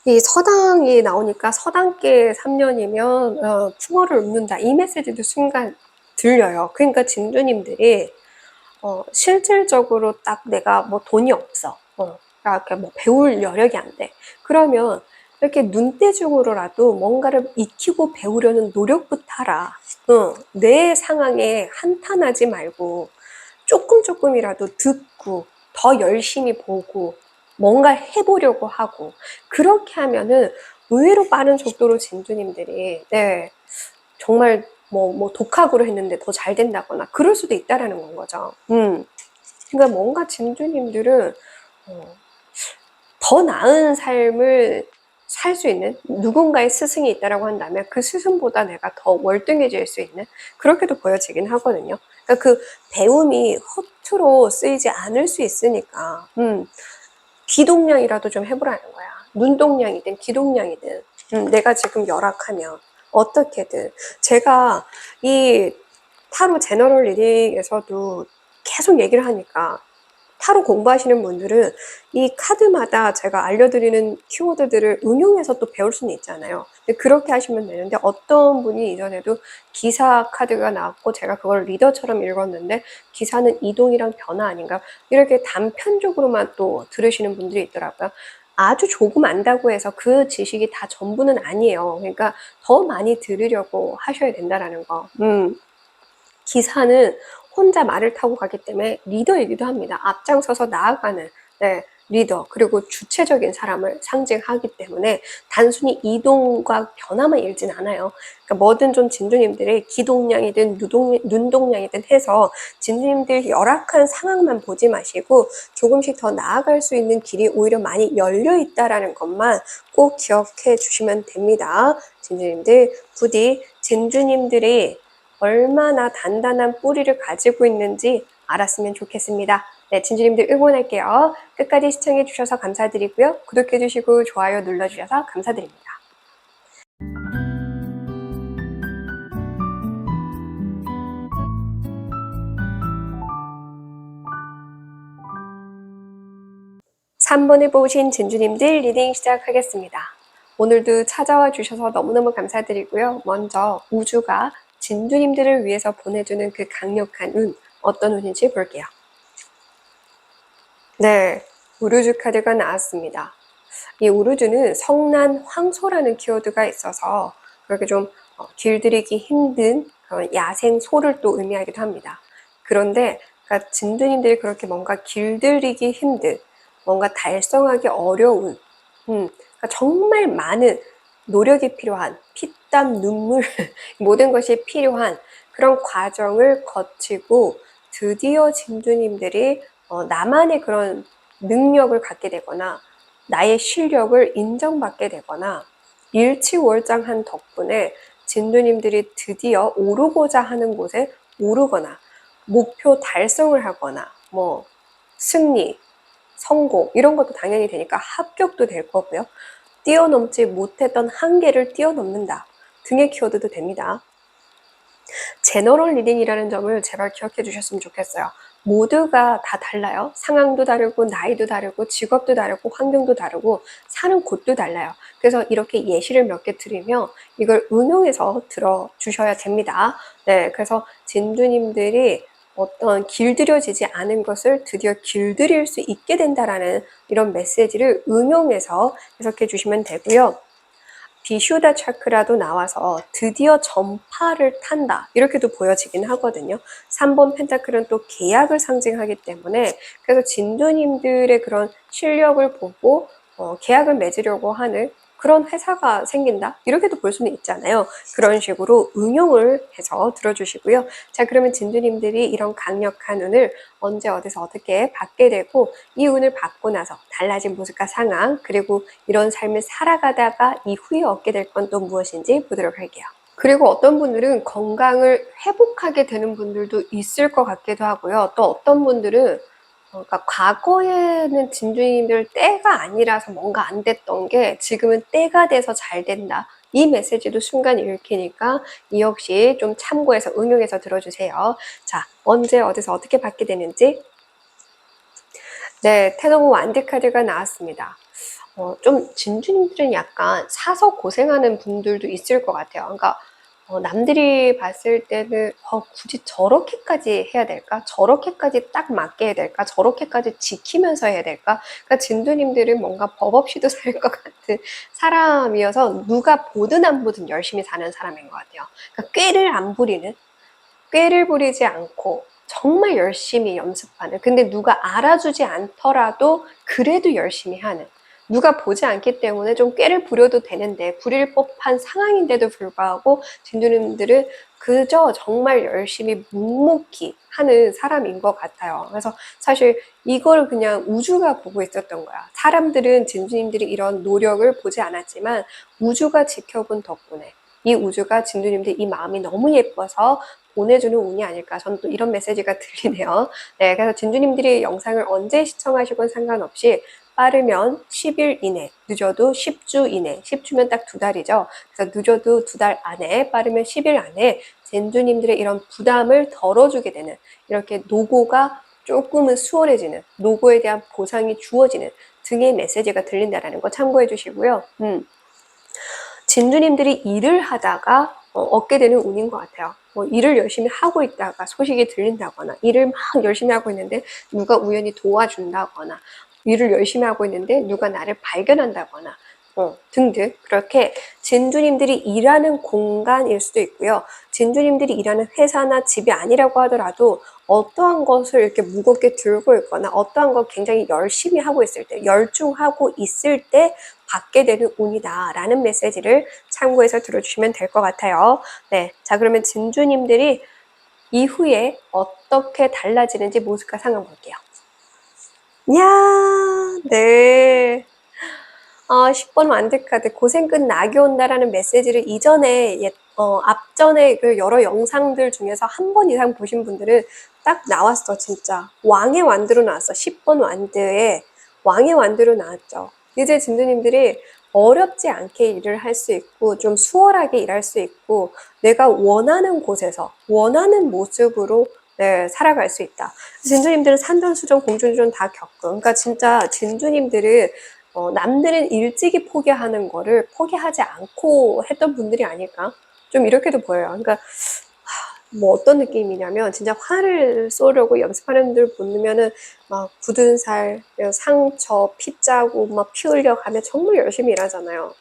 이 서당이 나오니까 서당계 3년이면 풍어를 읊는다. 이 메시지도 순간 들려요. 그러니까 진주님들이 실질적으로 딱 내가 뭐 돈이 없어. 이렇게 뭐 배울 여력이 안 돼. 그러면 이렇게 눈대중으로라도 뭔가를 익히고 배우려는 노력부터 하라. 내 상황에 한탄하지 말고 조금이라도 듣고 더 열심히 보고 뭔가 해보려고 하고, 그렇게 하면은 의외로 빠른 속도로 진주님들이 정말 뭐 독학으로 했는데 더 잘 된다거나 그럴 수도 있다라는 건 거죠. 그러니까 뭔가 진주님들은 더 나은 삶을 살 수 있는 누군가의 스승이 있다라고 한다면 그 스승보다 내가 더 월등해질 수 있는, 그렇게도 보여지긴 하거든요. 그러니까 그 배움이 허투루 쓰이지 않을 수 있으니까 기동량이라도 좀 해보라는 거야. 눈동량이든 기동량이든 내가 지금 열악하면 어떻게든. 제가 이 타로 제너럴 리딩에서도 계속 얘기를 하니까 타로 공부하시는 분들은 이 카드마다 제가 알려드리는 키워드들을 응용해서 또 배울 수는 있잖아요. 근데 그렇게 하시면 되는데, 어떤 분이 이전에도 기사 카드가 나왔고 제가 그걸 리더처럼 읽었는데 기사는 이동이랑 변화 아닌가, 이렇게 단편적으로만 또 들으시는 분들이 있더라고요. 아주 조금 안다고 해서 그 지식이 다 전부는 아니에요. 그러니까 더 많이 들으려고 하셔야 된다라는 거. 기사는 혼자 말을 타고 가기 때문에 리더이기도 합니다. 앞장서서 나아가는 리더, 그리고 주체적인 사람을 상징하기 때문에 단순히 이동과 변화만 읽진 않아요. 그러니까 뭐든 좀 진주님들의 기동량이든 눈동량이든 해서 진주님들 열악한 상황만 보지 마시고 조금씩 더 나아갈 수 있는 길이 오히려 많이 열려 있다라는 것만 꼭 기억해 주시면 됩니다. 진주님들, 부디 진주님들이 얼마나 단단한 뿌리를 가지고 있는지 알았으면 좋겠습니다. 네, 진주님들 응원할게요. 끝까지 시청해주셔서 감사드리고요. 구독해주시고 좋아요 눌러주셔서 감사드립니다. (3번을) 뽑으신 진주님들 리딩 시작하겠습니다. 오늘도 찾아와 주셔서 너무너무 감사드리고요. 먼저 우주가 진주님들을 위해서 보내주는 그 강력한 운, 어떤 운인지 볼게요. 네, 우르주 카드가 나왔습니다. 이 우르주는 성난 황소라는 키워드가 있어서 그렇게 좀 길들이기 힘든 그런 야생 소를 또 의미하기도 합니다. 그런데 그러니까 진주님들이 그렇게 뭔가 길들이기 힘든, 뭔가 달성하기 어려운, 그러니까 정말 많은 노력이 필요한, 피땀, 눈물 모든 것이 필요한 그런 과정을 거치고 드디어 진주님들이 나만의 그런 능력을 갖게 되거나 나의 실력을 인정받게 되거나 일치월장한 덕분에 진주님들이 드디어 오르고자 하는 곳에 오르거나 목표 달성을 하거나 뭐 승리, 성공 이런 것도 당연히 되니까 합격도 될 거고요. 뛰어넘지 못했던 한계를 뛰어넘는다 등의 키워드도 됩니다. 제너럴 리딩이라는 점을 제발 기억해 주셨으면 좋겠어요. 모두가 다 달라요. 상황도 다르고 나이도 다르고 직업도 다르고 환경도 다르고 사는 곳도 달라요. 그래서 이렇게 예시를 몇 개 드리며 이걸 응용해서 들어주셔야 됩니다. 네, 그래서 진주님들이 어떤 길들여지지 않은 것을 드디어 길들일 수 있게 된다라는 이런 메시지를 응용해서 해석해 주시면 되고요. 비슈다 차크라도 나와서 드디어 전파를 탄다 이렇게도 보여지긴 하거든요. 3번 펜타클은 또 계약을 상징하기 때문에 그래서 진주님들의 그런 실력을 보고 계약을 맺으려고 하는 그런 회사가 생긴다 이렇게도 볼 수는 있잖아요. 그런 식으로 응용을 해서 들어주시고요. 자, 그러면 진주님들이 이런 강력한 운을 언제 어디서 어떻게 받게 되고 이 운을 받고 나서 달라진 모습과 상황 그리고 이런 삶을 살아가다가 이후에 얻게 될 건 또 무엇인지 보도록 할게요. 그리고 어떤 분들은 건강을 회복하게 되는 분들도 있을 것 같기도 하고요. 또 어떤 분들은 그러니까 과거에는 진주님들 때가 아니라서 뭔가 안 됐던 게 지금은 때가 돼서 잘 된다. 이 메시지도 순간 읽히니까 이 역시 좀 참고해서 응용해서 들어주세요. 자, 언제 어디서 어떻게 받게 되는지. 네, 텐 오브 완드 카드가 나왔습니다. 좀 진주님들은 약간 사서 고생하는 분들도 있을 것 같아요. 그러니까 남들이 봤을 때는 굳이 저렇게까지 해야 될까? 저렇게까지 딱 맞게 해야 될까? 저렇게까지 지키면서 해야 될까? 그러니까 진두님들은 뭔가 법 없이도 살 것 같은 사람이어서 누가 보든 안 보든 열심히 사는 사람인 것 같아요. 그러니까 꾀를 부리지 않고 정말 열심히 연습하는, 근데 누가 알아주지 않더라도 그래도 열심히 하는, 누가 보지 않기 때문에 좀 꾀를 부려도 되는데 부릴 법한 상황인데도 불구하고 진주님들은 그저 정말 열심히 묵묵히 하는 사람인 것 같아요. 그래서 사실 이걸 그냥 우주가 보고 있었던 거야. 사람들은 진주님들이 이런 노력을 보지 않았지만 우주가 지켜본 덕분에 이 우주가 진주님들 이 마음이 너무 예뻐서 보내주는 운이 아닐까. 저는 또 이런 메시지가 들리네요. 네, 그래서 진주님들이 영상을 언제 시청하시건 상관없이 빠르면 10일 이내, 늦어도 10주 이내, 10주면 딱 2달이죠. 그래서 늦어도 2달 안에, 빠르면 10일 안에 진주님들의 이런 부담을 덜어주게 되는, 이렇게 노고가 조금은 수월해지는, 노고에 대한 보상이 주어지는 등의 메시지가 들린다는 거 참고해 주시고요. 진주님들이 일을 하다가 얻게 되는 운인 것 같아요. 일을 열심히 하고 있다가 소식이 들린다거나, 일을 막 열심히 하고 있는데 누가 우연히 도와준다거나, 일을 열심히 하고 있는데 누가 나를 발견한다거나 등등 그렇게 진주님들이 일하는 공간일 수도 있고요. 진주님들이 일하는 회사나 집이 아니라고 하더라도 어떠한 것을 이렇게 무겁게 들고 있거나 어떠한 걸 굉장히 열심히 하고 있을 때, 열중하고 있을 때 받게 되는 운이다 라는 메시지를 참고해서 들어주시면 될 것 같아요. 네, 자, 그러면 진주님들이 이후에 어떻게 달라지는지 모습과 상황 볼게요. 야, 네. 10번 완드카드 고생 끝 낙이 온다라는 메시지를 이전에 앞전에 그 여러 영상들 중에서 한 번 이상 보신 분들은 딱 나왔어. 진짜 왕의 완드로 나왔어. 10번 완드에 왕의 완드로 나왔죠. 이제 진주님들이 어렵지 않게 일을 할 수 있고 좀 수월하게 일할 수 있고 내가 원하는 곳에서 원하는 모습으로 네, 살아갈 수 있다. 진주님들은 산전수전 공중전 다 겪고 그러니까 진짜 진주님들은 남들은 일찍이 포기하는 거를 포기하지 않고 했던 분들이 아닐까? 좀 이렇게도 보여요. 그러니까 뭐 어떤 느낌이냐면 진짜 화를 쏘려고 연습하는 분들 보면은 막 굳은 살, 상처, 피 자국 막 피 흘려 가면 정말 열심히 일하잖아요.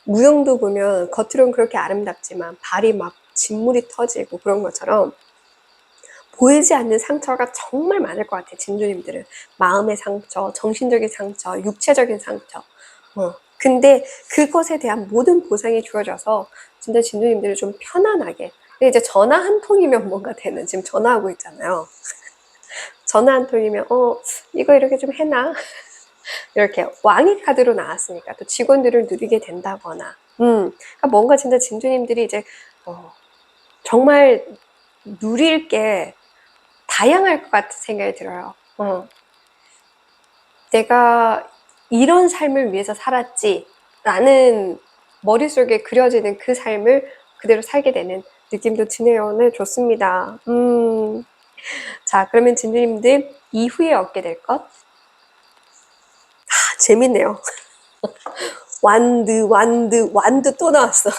무용도 보면 겉으로는 그렇게 아름답지만 발이 막 진물이 터지고 그런 것처럼 보이지 않는 상처가 정말 많을 것 같아요. 진주님들은 마음의 상처, 정신적인 상처, 육체적인 상처. 근데 그것에 대한 모든 보상이 주어져서 진짜 진주님들이 좀 편안하게. 근데 이제 전화 한 통이면 뭔가 되는 지금 전화하고 있잖아요. 전화 한 통이면 이거 이렇게 좀 해놔. 이렇게 왕의 카드로 나왔으니까 또 직원들을 누리게 된다거나. 그러니까 뭔가 진짜 진주님들이 이제 정말 누릴 게 다양할 것 같은 생각이 들어요. 내가 이런 삶을 위해서 살았지 라는 머릿속에 그려지는 그 삶을 그대로 살게 되는 느낌도 드네요. 네, 좋습니다. 자, 그러면 진주님들 이후에 얻게 될 것? 재밌네요. 완드 또 나왔어.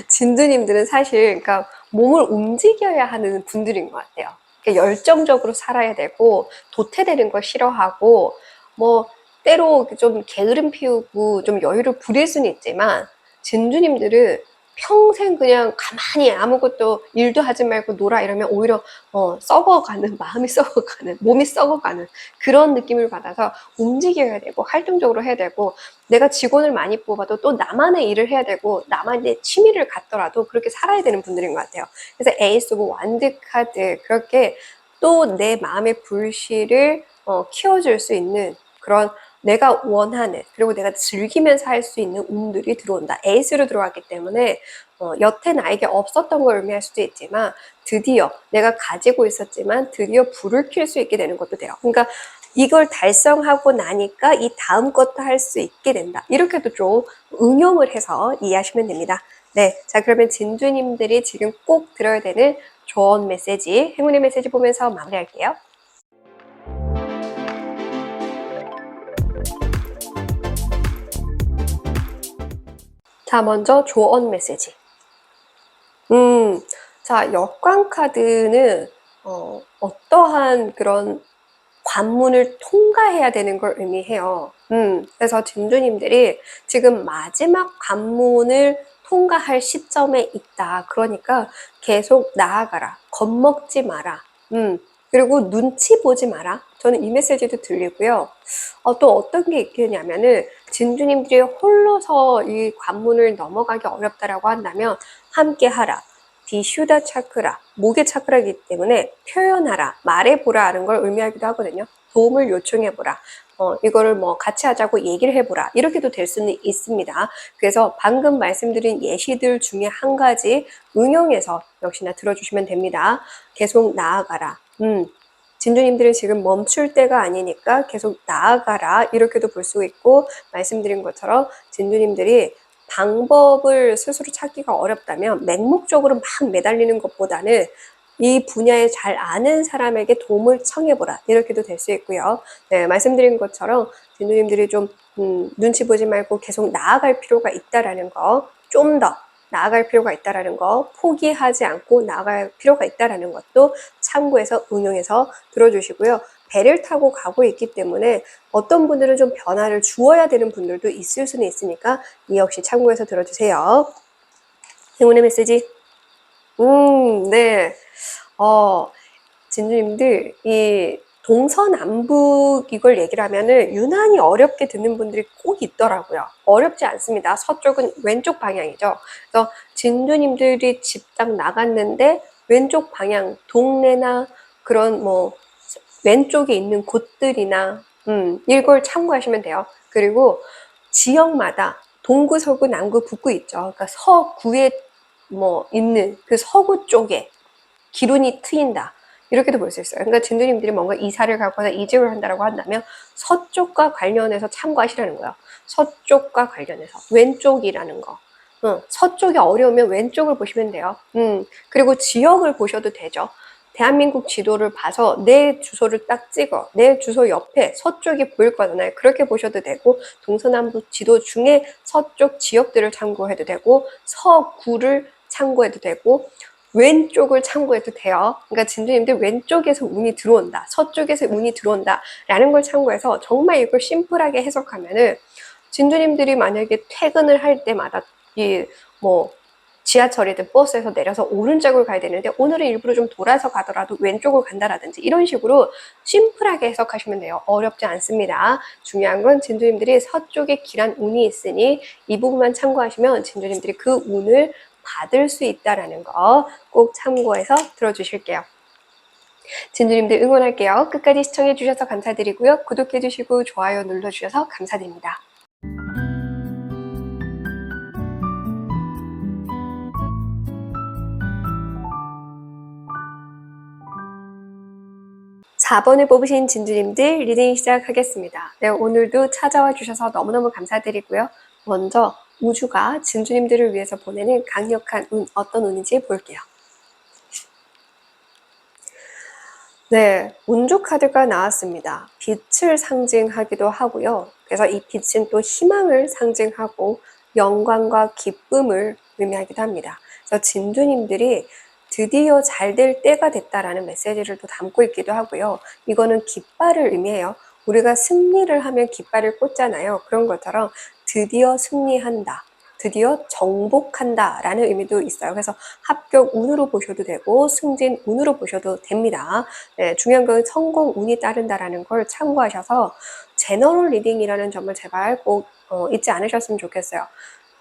진주님들은 사실 그러니까 몸을 움직여야 하는 분들인 것 같아요. 그러니까 열정적으로 살아야 되고 도태되는 걸 싫어하고 뭐 때로 좀 게으름 피우고 좀 여유를 부릴 수는 있지만 진주님들은 평생 그냥 가만히 아무것도 일도 하지 말고 놀아 이러면 오히려 썩어가는 마음이 썩어가는 몸이 썩어가는 그런 느낌을 받아서 움직여야 되고 활동적으로 해야 되고 내가 직원을 많이 뽑아도 또 나만의 일을 해야 되고 나만의 취미를 갖더라도 그렇게 살아야 되는 분들인 것 같아요. 그래서 에이스 오브 완드 카드 그렇게 또 내 마음의 불씨를 키워줄 수 있는 그런 내가 원하는 그리고 내가 즐기면서 할 수 있는 운들이 들어온다. 에이스로 들어왔기 때문에 여태 나에게 없었던 걸 의미할 수도 있지만 드디어 내가 가지고 있었지만 드디어 불을 켤 수 있게 되는 것도 돼요. 그러니까 이걸 달성하고 나니까 이 다음 것도 할 수 있게 된다. 이렇게도 좀 응용을 해서 이해하시면 됩니다. 네, 자 그러면 진주님들이 지금 꼭 들어야 되는 조언 메시지, 행운의 메시지 보면서 마무리할게요. 자, 먼저 조언 메시지. 자, 역광 카드는 어떠한 그런 관문을 통과해야 되는 걸 의미해요. 그래서 진주님들이 지금 마지막 관문을 통과할 시점에 있다. 그러니까 계속 나아가라. 겁먹지 마라. 그리고 눈치 보지 마라. 저는 이 메시지도 들리고요. 또 어떤 게 있겠냐면은 진주님들이 홀로서 이 관문을 넘어가기 어렵다라고 한다면 함께 하라. 비슈다 차크라, 목의 차크라이기 때문에 표현하라, 말해보라 하는 걸 의미하기도 하거든요. 도움을 요청해보라. 이거를 뭐 같이 하자고 얘기를 해보라. 이렇게도 될 수는 있습니다. 그래서 방금 말씀드린 예시들 중에 한 가지 응용해서 역시나 들어주시면 됩니다. 계속 나아가라. 진주님들이 지금 멈출 때가 아니니까 계속 나아가라. 이렇게도 볼 수 있고 말씀드린 것처럼 진주님들이 방법을 스스로 찾기가 어렵다면 맹목적으로 막 매달리는 것보다는 이 분야에 잘 아는 사람에게 도움을 청해보라. 이렇게도 될 수 있고요. 네, 말씀드린 것처럼 진우님들이 좀 눈치 보지 말고 계속 나아갈 필요가 있다라는 거, 좀 더 나아갈 필요가 있다라는 거, 포기하지 않고 나아갈 필요가 있다라는 것도 참고해서 응용해서 들어주시고요. 배를 타고 가고 있기 때문에 어떤 분들은 좀 변화를 주어야 되는 분들도 있을 수는 있으니까 이 역시 참고해서 들어주세요. 행운의 메시지. 네. 진주님들, 이 동서남북 이걸 얘기를 하면은 유난히 어렵게 듣는 분들이 꼭 있더라고요. 어렵지 않습니다. 서쪽은 왼쪽 방향이죠. 그래서 진주님들이 집 딱 나갔는데 왼쪽 방향, 동네나 그런 뭐 왼쪽에 있는 곳들이나 이걸 참고하시면 돼요. 그리고 지역마다 동구, 서구, 남구, 북구 있죠. 그러니까 서구에 뭐 있는 그 서구 쪽에 기운이 트인다. 이렇게도 볼 수 있어요. 그러니까 진두님들이 뭔가 이사를 가거나 이직을 한다라고 한다면 서쪽과 관련해서 참고하시라는 거예요. 서쪽과 관련해서 왼쪽이라는 거. 서쪽이 어려우면 왼쪽을 보시면 돼요. 그리고 지역을 보셔도 되죠. 대한민국 지도를 봐서 내 주소를 딱 찍어. 내 주소 옆에 서쪽이 보일 거잖아요. 그렇게 보셔도 되고 동서남북 지도 중에 서쪽 지역들을 참고해도 되고 서구를 참고해도 되고 왼쪽을 참고해도 돼요. 그러니까 진주님들 왼쪽에서 운이 들어온다. 서쪽에서 운이 들어온다. 라는 걸 참고해서 정말 이걸 심플하게 해석하면은 진주님들이 만약에 퇴근을 할 때마다 지하철이든 버스에서 내려서 오른쪽을 가야 되는데 오늘은 일부러 좀 돌아서 가더라도 왼쪽을 간다라든지 이런 식으로 심플하게 해석하시면 돼요. 어렵지 않습니다. 중요한 건 진주님들이 서쪽에 길한 운이 있으니 이 부분만 참고하시면 진주님들이 그 운을 받을 수 있다라는 거 꼭 참고해서 들어주실게요. 진주님들 응원할게요. 끝까지 시청해주셔서 감사드리고요. 구독해주시고 좋아요 눌러주셔서 감사드립니다. (4번을) 뽑으신 진주님들 리딩 시작하겠습니다. 네, 오늘도 찾아와 주셔서 너무너무 감사드리고요. 먼저 우주가 진주님들을 위해서 보내는 강력한 운, 어떤 운인지 볼게요. 네, 운주 카드가 나왔습니다. 빛을 상징하기도 하고요. 그래서 이 빛은 또 희망을 상징하고 영광과 기쁨을 의미하기도 합니다. 그래서 진주님들이 드디어 잘 될 때가 됐다라는 메시지를 또 담고 있기도 하고요. 이거는 깃발을 의미해요. 우리가 승리를 하면 깃발을 꽂잖아요. 그런 것처럼 드디어 승리한다. 드디어 정복한다 라는 의미도 있어요. 그래서 합격 운으로 보셔도 되고 승진 운으로 보셔도 됩니다. 네, 중요한 건 성공 운이 따른다라는 걸 참고하셔서 제너럴 리딩이라는 점을 제발 꼭 잊지 않으셨으면 좋겠어요.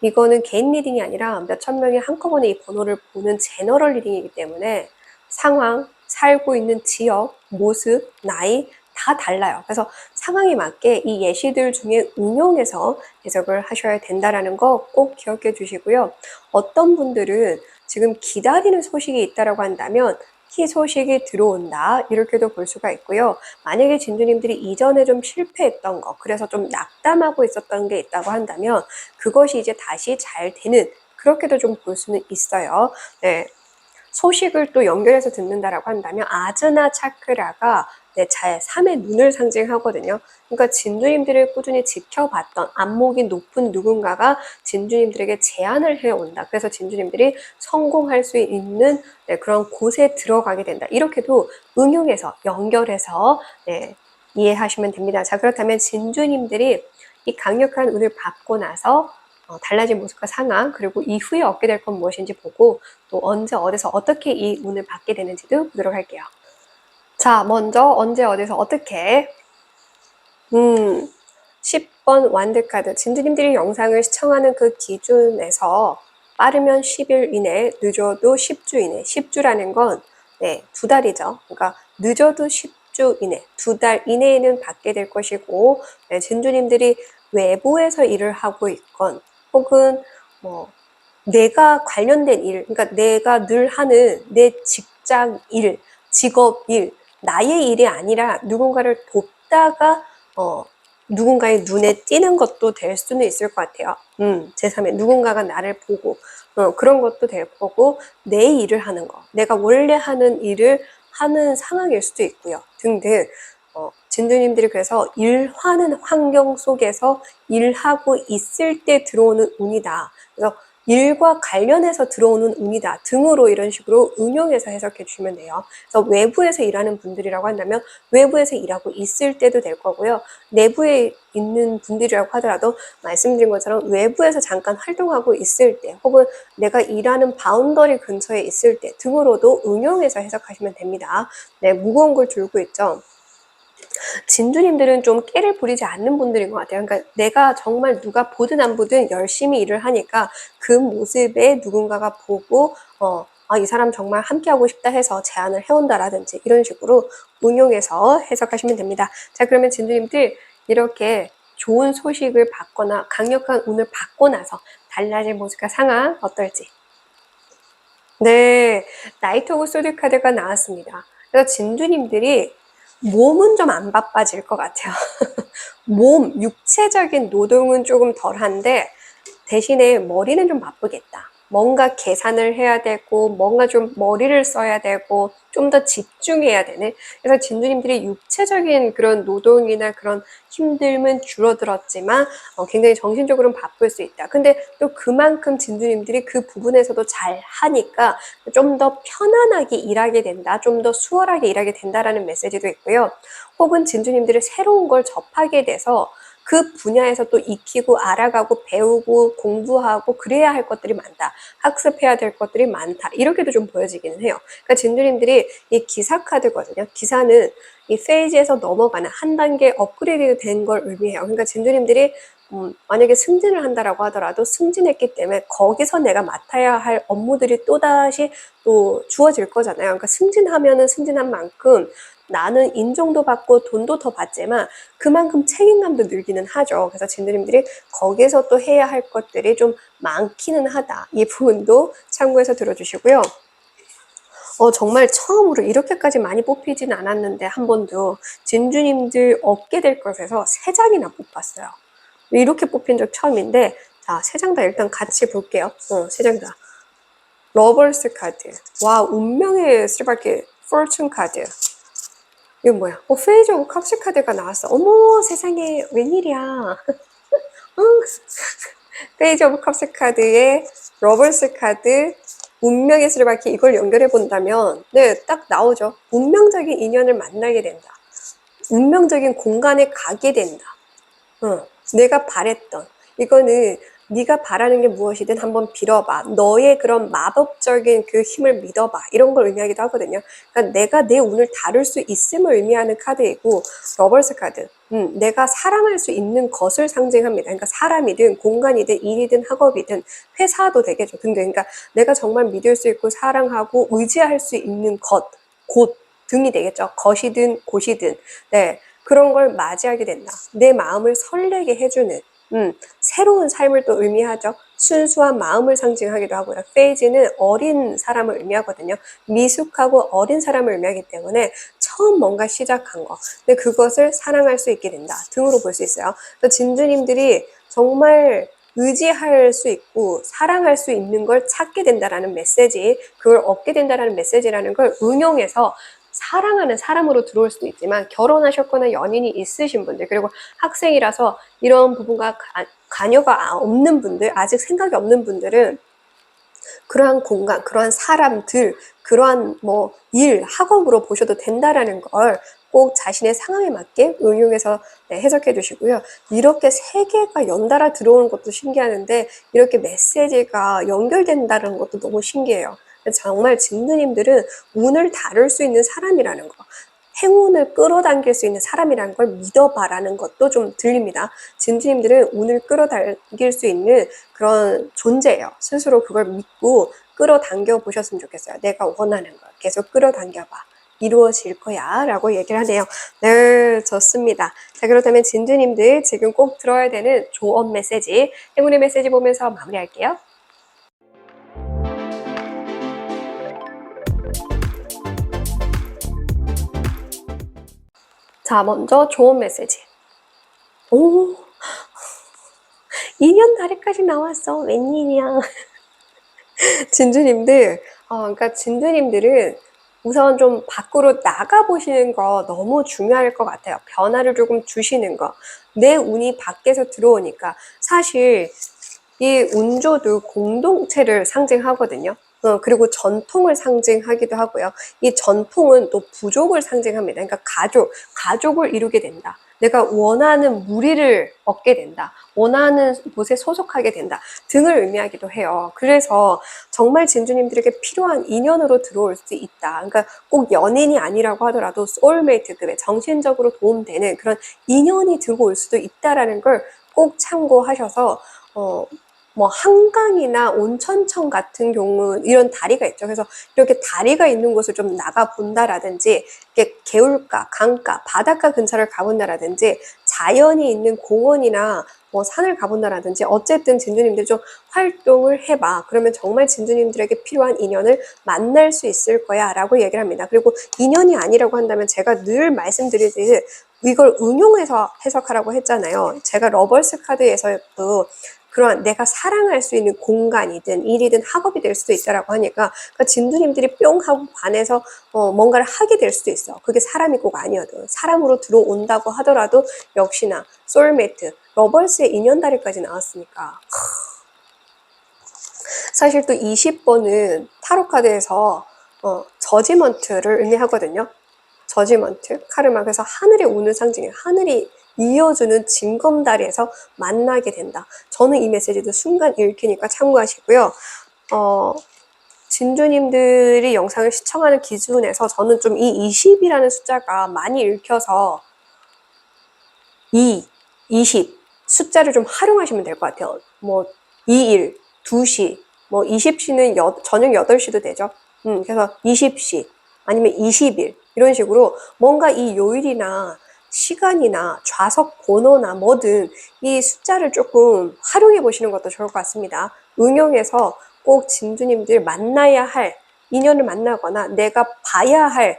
이거는 개인 리딩이 아니라 몇천 명이 한꺼번에 이 번호를 보는 제너럴 리딩이기 때문에 상황, 살고 있는 지역, 모습, 나이 다 달라요. 그래서 상황에 맞게 이 예시들 중에 응용해서 해석을 하셔야 된다는 거 꼭 기억해 주시고요. 어떤 분들은 지금 기다리는 소식이 있다고 한다면 희소식이 들어온다 이렇게도 볼 수가 있고요. 만약에 진주님들이 이전에 좀 실패했던 거 그래서 좀 낙담하고 있었던 게 있다고 한다면 그것이 이제 다시 잘 되는 그렇게도 좀 볼 수는 있어요. 네. 소식을 또 연결해서 듣는다라고 한다면 아즈나 차크라가 제3의 눈을 상징하거든요. 그러니까 진주님들을 꾸준히 지켜봤던 안목이 높은 누군가가 진주님들에게 제안을 해온다. 그래서 진주님들이 성공할 수 있는 그런 곳에 들어가게 된다. 이렇게도 응용해서 연결해서 이해하시면 됩니다. 자, 그렇다면 진주님들이 이 강력한 운을 받고 나서 달라진 모습과 상황 그리고 이후에 얻게 될 건 무엇인지 보고 또 언제 어디서 어떻게 이 운을 받게 되는지도 보도록 할게요. 자, 먼저 언제 어디서 어떻게 10번 완드카드 진주님들이 영상을 시청하는 그 기준에서 빠르면 10일 이내 늦어도 10주 이내 10주라는 건 2달이죠. 그러니까 늦어도 10주 이내 2달 이내에는 받게 될 것이고 진주님들이 외부에서 일을 하고 있건 혹은 내가 관련된 일, 그러니까 내가 늘 하는 내 직장 일, 직업 일, 나의 일이 아니라 누군가를 돕다가 누군가의 눈에 띄는 것도 될 수는 있을 것 같아요. 제3의 누군가가 나를 보고 그런 것도 될 거고 내 일을 하는 거, 내가 원래 하는 일을 하는 상황일 수도 있고요. 등등. 진주님들이 그래서 일하는 환경 속에서 일하고 있을 때 들어오는 운이다. 그래서 일과 관련해서 들어오는 운이다 등으로 이런 식으로 응용해서 해석해 주시면 돼요. 그래서 외부에서 일하는 분들이라고 한다면 외부에서 일하고 있을 때도 될 거고요. 내부에 있는 분들이라고 하더라도 말씀드린 것처럼 외부에서 잠깐 활동하고 있을 때 혹은 내가 일하는 바운더리 근처에 있을 때 등으로도 응용해서 해석하시면 됩니다. 네, 무거운 걸 들고 있죠. 진주님들은 좀 깨를 부리지 않는 분들인 것 같아요. 그러니까 내가 정말 누가 보든 안 보든 열심히 일을 하니까 그 모습에 누군가가 보고 이 사람 정말 함께하고 싶다 해서 제안을 해온다라든지 이런 식으로 응용해서 해석하시면 됩니다. 자, 그러면 진주님들 이렇게 좋은 소식을 받거나 강력한 운을 받고 나서 달라질 모습과 상황 어떨지 네, 나이트 오브 소드 카드가 나왔습니다. 그래서 진주님들이 몸은 좀 안 바빠질 것 같아요. 육체적인 노동은 조금 덜한데 대신에 머리는 좀 바쁘겠다. 뭔가 계산을 해야 되고, 뭔가 좀 머리를 써야 되고, 좀 더 집중해야 되는. 그래서 진주님들이 육체적인 그런 노동이나 그런 힘듦은 줄어들었지만, 굉장히 정신적으로는 바쁠 수 있다. 근데 또 그만큼 진주님들이 그 부분에서도 잘 하니까 좀 더 편안하게 일하게 된다. 좀 더 수월하게 일하게 된다라는 메시지도 있고요. 혹은 진주님들이 새로운 걸 접하게 돼서 그 분야에서 또 익히고 알아가고 배우고 공부하고 그래야 할 것들이 많다. 학습해야 될 것들이 많다. 이렇게도 좀 보여지기는 해요. 그러니까 진주님들이 이 기사 카드거든요. 기사는 이 페이지에서 넘어가는 한 단계 업그레이드 된 걸 의미해요. 그러니까 진주님들이 만약에 승진을 한다라고 하더라도 승진했기 때문에 거기서 내가 맡아야 할 업무들이 또다시 또 주어질 거잖아요. 그러니까 승진하면은 승진한 만큼 나는 인정도 받고 돈도 더 받지만 그만큼 책임감도 늘기는 하죠. 그래서 진드님들이 거기에서 또 해야 할 것들이 좀 많기는 하다. 이 부분도 참고해서 들어주시고요. 정말 처음으로 이렇게까지 많이 뽑히진 않았는데 한 번도 진주님들 얻게 될 것에서 3장이나 뽑았어요. 이렇게 뽑힌 적 처음인데 자, 3장 다 일단 같이 볼게요. 3장 다. 러버스 카드. 와, 운명의 스바키 포춘 카드. 이거 뭐야? 페이지 오브 컵스 카드가 나왔어. 어머, 세상에, 웬일이야. 페이지 오브 컵스 카드에 러버스 카드, 운명의 수레바퀴 이걸 연결해 본다면 네, 딱 나오죠. 운명적인 인연을 만나게 된다. 운명적인 공간에 가게 된다. 내가 바랬던 이거는 네가 바라는 게 무엇이든 한번 빌어봐. 너의 그런 마법적인 그 힘을 믿어봐. 이런 걸 의미하기도 하거든요. 그러니까 내가 내 운을 다룰 수 있음을 의미하는 카드이고 러버스 카드. 내가 사랑할 수 있는 것을 상징합니다. 그러니까 사람이든 공간이든 일이든 학업이든 회사도 되겠죠. 등등. 그러니까 내가 정말 믿을 수 있고 사랑하고 의지할 수 있는 것, 곳 등이 되겠죠. 것이든 곳이든. 네. 그런 걸 맞이하게 된다. 내 마음을 설레게 해주는 새로운 삶을 또 의미하죠. 순수한 마음을 상징하기도 하고요. 페이지는 어린 사람을 의미하거든요. 미숙하고 어린 사람을 의미하기 때문에 처음 뭔가 시작한 거. 근데 그것을 사랑할 수 있게 된다. 등으로 볼 수 있어요. 진주님들이 정말 의지할 수 있고 사랑할 수 있는 걸 찾게 된다라는 메시지, 그걸 얻게 된다라는 메시지라는 걸 응용해서 사랑하는 사람으로 들어올 수도 있지만 결혼하셨거나 연인이 있으신 분들 그리고 학생이라서 이런 부분과 관여가 없는 분들 아직 생각이 없는 분들은 그러한 공간, 그러한 사람들, 그러한 일, 학업으로 보셔도 된다라는 걸 꼭 자신의 상황에 맞게 응용해서 해석해 주시고요. 이렇게 3개가 연달아 들어오는 것도 신기하는데 이렇게 메시지가 연결된다는 것도 너무 신기해요. 정말 진드님들은 운을 다룰 수 있는 사람이라는 거, 행운을 끌어당길 수 있는 사람이라는 걸 믿어봐라는 것도 좀 들립니다. 진주님들은 운을 끌어당길 수 있는 그런 존재예요. 스스로 그걸 믿고 끌어당겨 보셨으면 좋겠어요. 내가 원하는 걸 계속 끌어당겨봐. 이루어질 거야 라고 얘기를 하네요. 네, 좋습니다. 자, 그렇다면 진주님들 지금 꼭 들어야 되는 조언 메시지, 행운의 메시지 보면서 마무리할게요. 자, 먼저 좋은 메시지. 오, 2년 달에까지 나왔어. 웬일이야. 진주님들, 그러니까 진주님들은 우선 좀 밖으로 나가보시는 거 너무 중요할 것 같아요. 변화를 조금 주시는 거. 내 운이 밖에서 들어오니까 사실 이 운조도 공동체를 상징하거든요. 그리고 전통을 상징하기도 하고요. 이 전통은 또 부족을 상징합니다. 그러니까 가족을 이루게 된다. 내가 원하는 무리를 얻게 된다. 원하는 곳에 소속하게 된다. 등을 의미하기도 해요. 그래서 정말 진주님들에게 필요한 인연으로 들어올 수 있다. 그러니까 꼭 연인이 아니라고 하더라도 소울메이트급의 정신적으로 도움되는 그런 인연이 들어올 수도 있다라는 걸 꼭 참고하셔서 한강이나 온천청 같은 경우 이런 다리가 있죠. 그래서 이렇게 다리가 있는 곳을 좀 나가 본다라든지 이렇게 개울가, 강가, 바닷가 근처를 가본다라든지 자연이 있는 공원이나 뭐 산을 가본다라든지 어쨌든 진주님들이 좀 활동을 해봐. 그러면 정말 진주님들에게 필요한 인연을 만날 수 있을 거야 라고 얘기를 합니다. 그리고 인연이 아니라고 한다면 제가 늘 말씀드리듯이 이걸 응용해서 해석하라고 했잖아요. 제가 러벌스 카드에서도 그러한 내가 사랑할 수 있는 공간이든 일이든 학업이 될 수도 있다라고 하니까 그러니까 진주님들이 뿅 하고 반해서 뭔가를 하게 될 수도 있어. 그게 사람이 꼭 아니어도 사람으로 들어온다고 하더라도 역시나 소울메이트, 러벌스의 인연다리까지 나왔으니까 사실 또 20번은 타로카드에서 저지먼트를 의미하거든요. 저지먼트, 카르마. 그래서 하늘이 오는 상징이에요. 하늘이 이어주는 징검다리에서 만나게 된다. 저는 이 메시지도 순간 읽히니까 참고하시고요. 진주님들이 영상을 시청하는 기준에서 저는 좀 이 20이라는 숫자가 많이 읽혀서 20 숫자를 좀 활용하시면 될 것 같아요. 뭐 21, 2시, 뭐 20시는 저녁 8시도 되죠. 그래서 20시 아니면 20일 이런 식으로 뭔가 이 요일이나 시간이나 좌석 번호나 뭐든 이 숫자를 조금 활용해 보시는 것도 좋을 것 같습니다. 응용해서 꼭 진주님들 만나야 할 인연을 만나거나 내가 봐야 할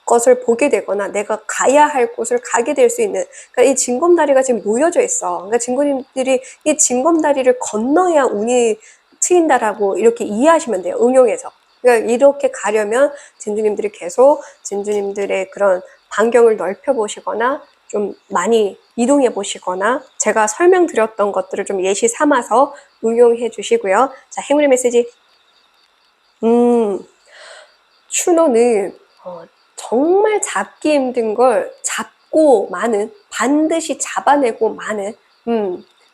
것을 보게 되거나 내가 가야 할 곳을 가게 될 수 있는 그러니까 이 징검다리가 지금 놓여져 있어. 그러니까 진구님들이 이 징검다리를 건너야 운이 트인다라고 이렇게 이해하시면 돼요. 응용해서. 그러니까 이렇게 가려면 진주님들이 계속 진주님들의 그런 반경을 넓혀 보시거나 좀 많이 이동해 보시거나 제가 설명드렸던 것들을 좀 예시 삼아서 응용해 주시고요. 자, 행운의 메시지. 추노는 정말 잡기 힘든 걸 잡고 마는, 반드시 잡아내고 마는,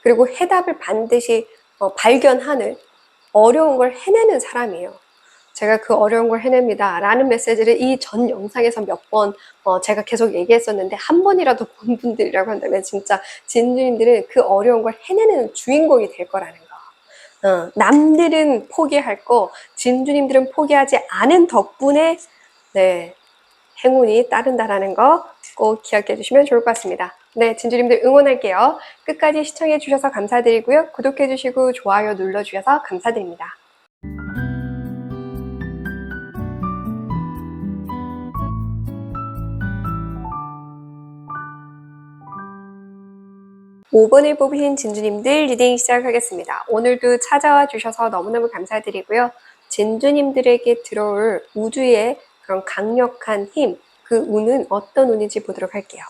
그리고 해답을 반드시 발견하는 어려운 걸 해내는 사람이에요. 제가 그 어려운 걸 해냅니다 라는 메시지를 이 전 영상에서 몇 번 제가 계속 얘기했었는데 한 번이라도 본 분들이라고 한다면 진짜 진주님들은 그 어려운 걸 해내는 주인공이 될 거라는 거. 남들은 포기할 거 진주님들은 포기하지 않은 덕분에 네, 행운이 따른다라는 거 꼭 기억해 주시면 좋을 것 같습니다. 네, 진주님들 응원할게요. 끝까지 시청해 주셔서 감사드리고요. 구독해 주시고 좋아요 눌러 주셔서 감사드립니다. 5번을 뽑으신 진주님들 리딩 시작하겠습니다. 오늘도 찾아와 주셔서 너무너무 감사드리고요. 진주님들에게 들어올 우주의 그런 강력한 힘, 그 운은 어떤 운인지 보도록 할게요.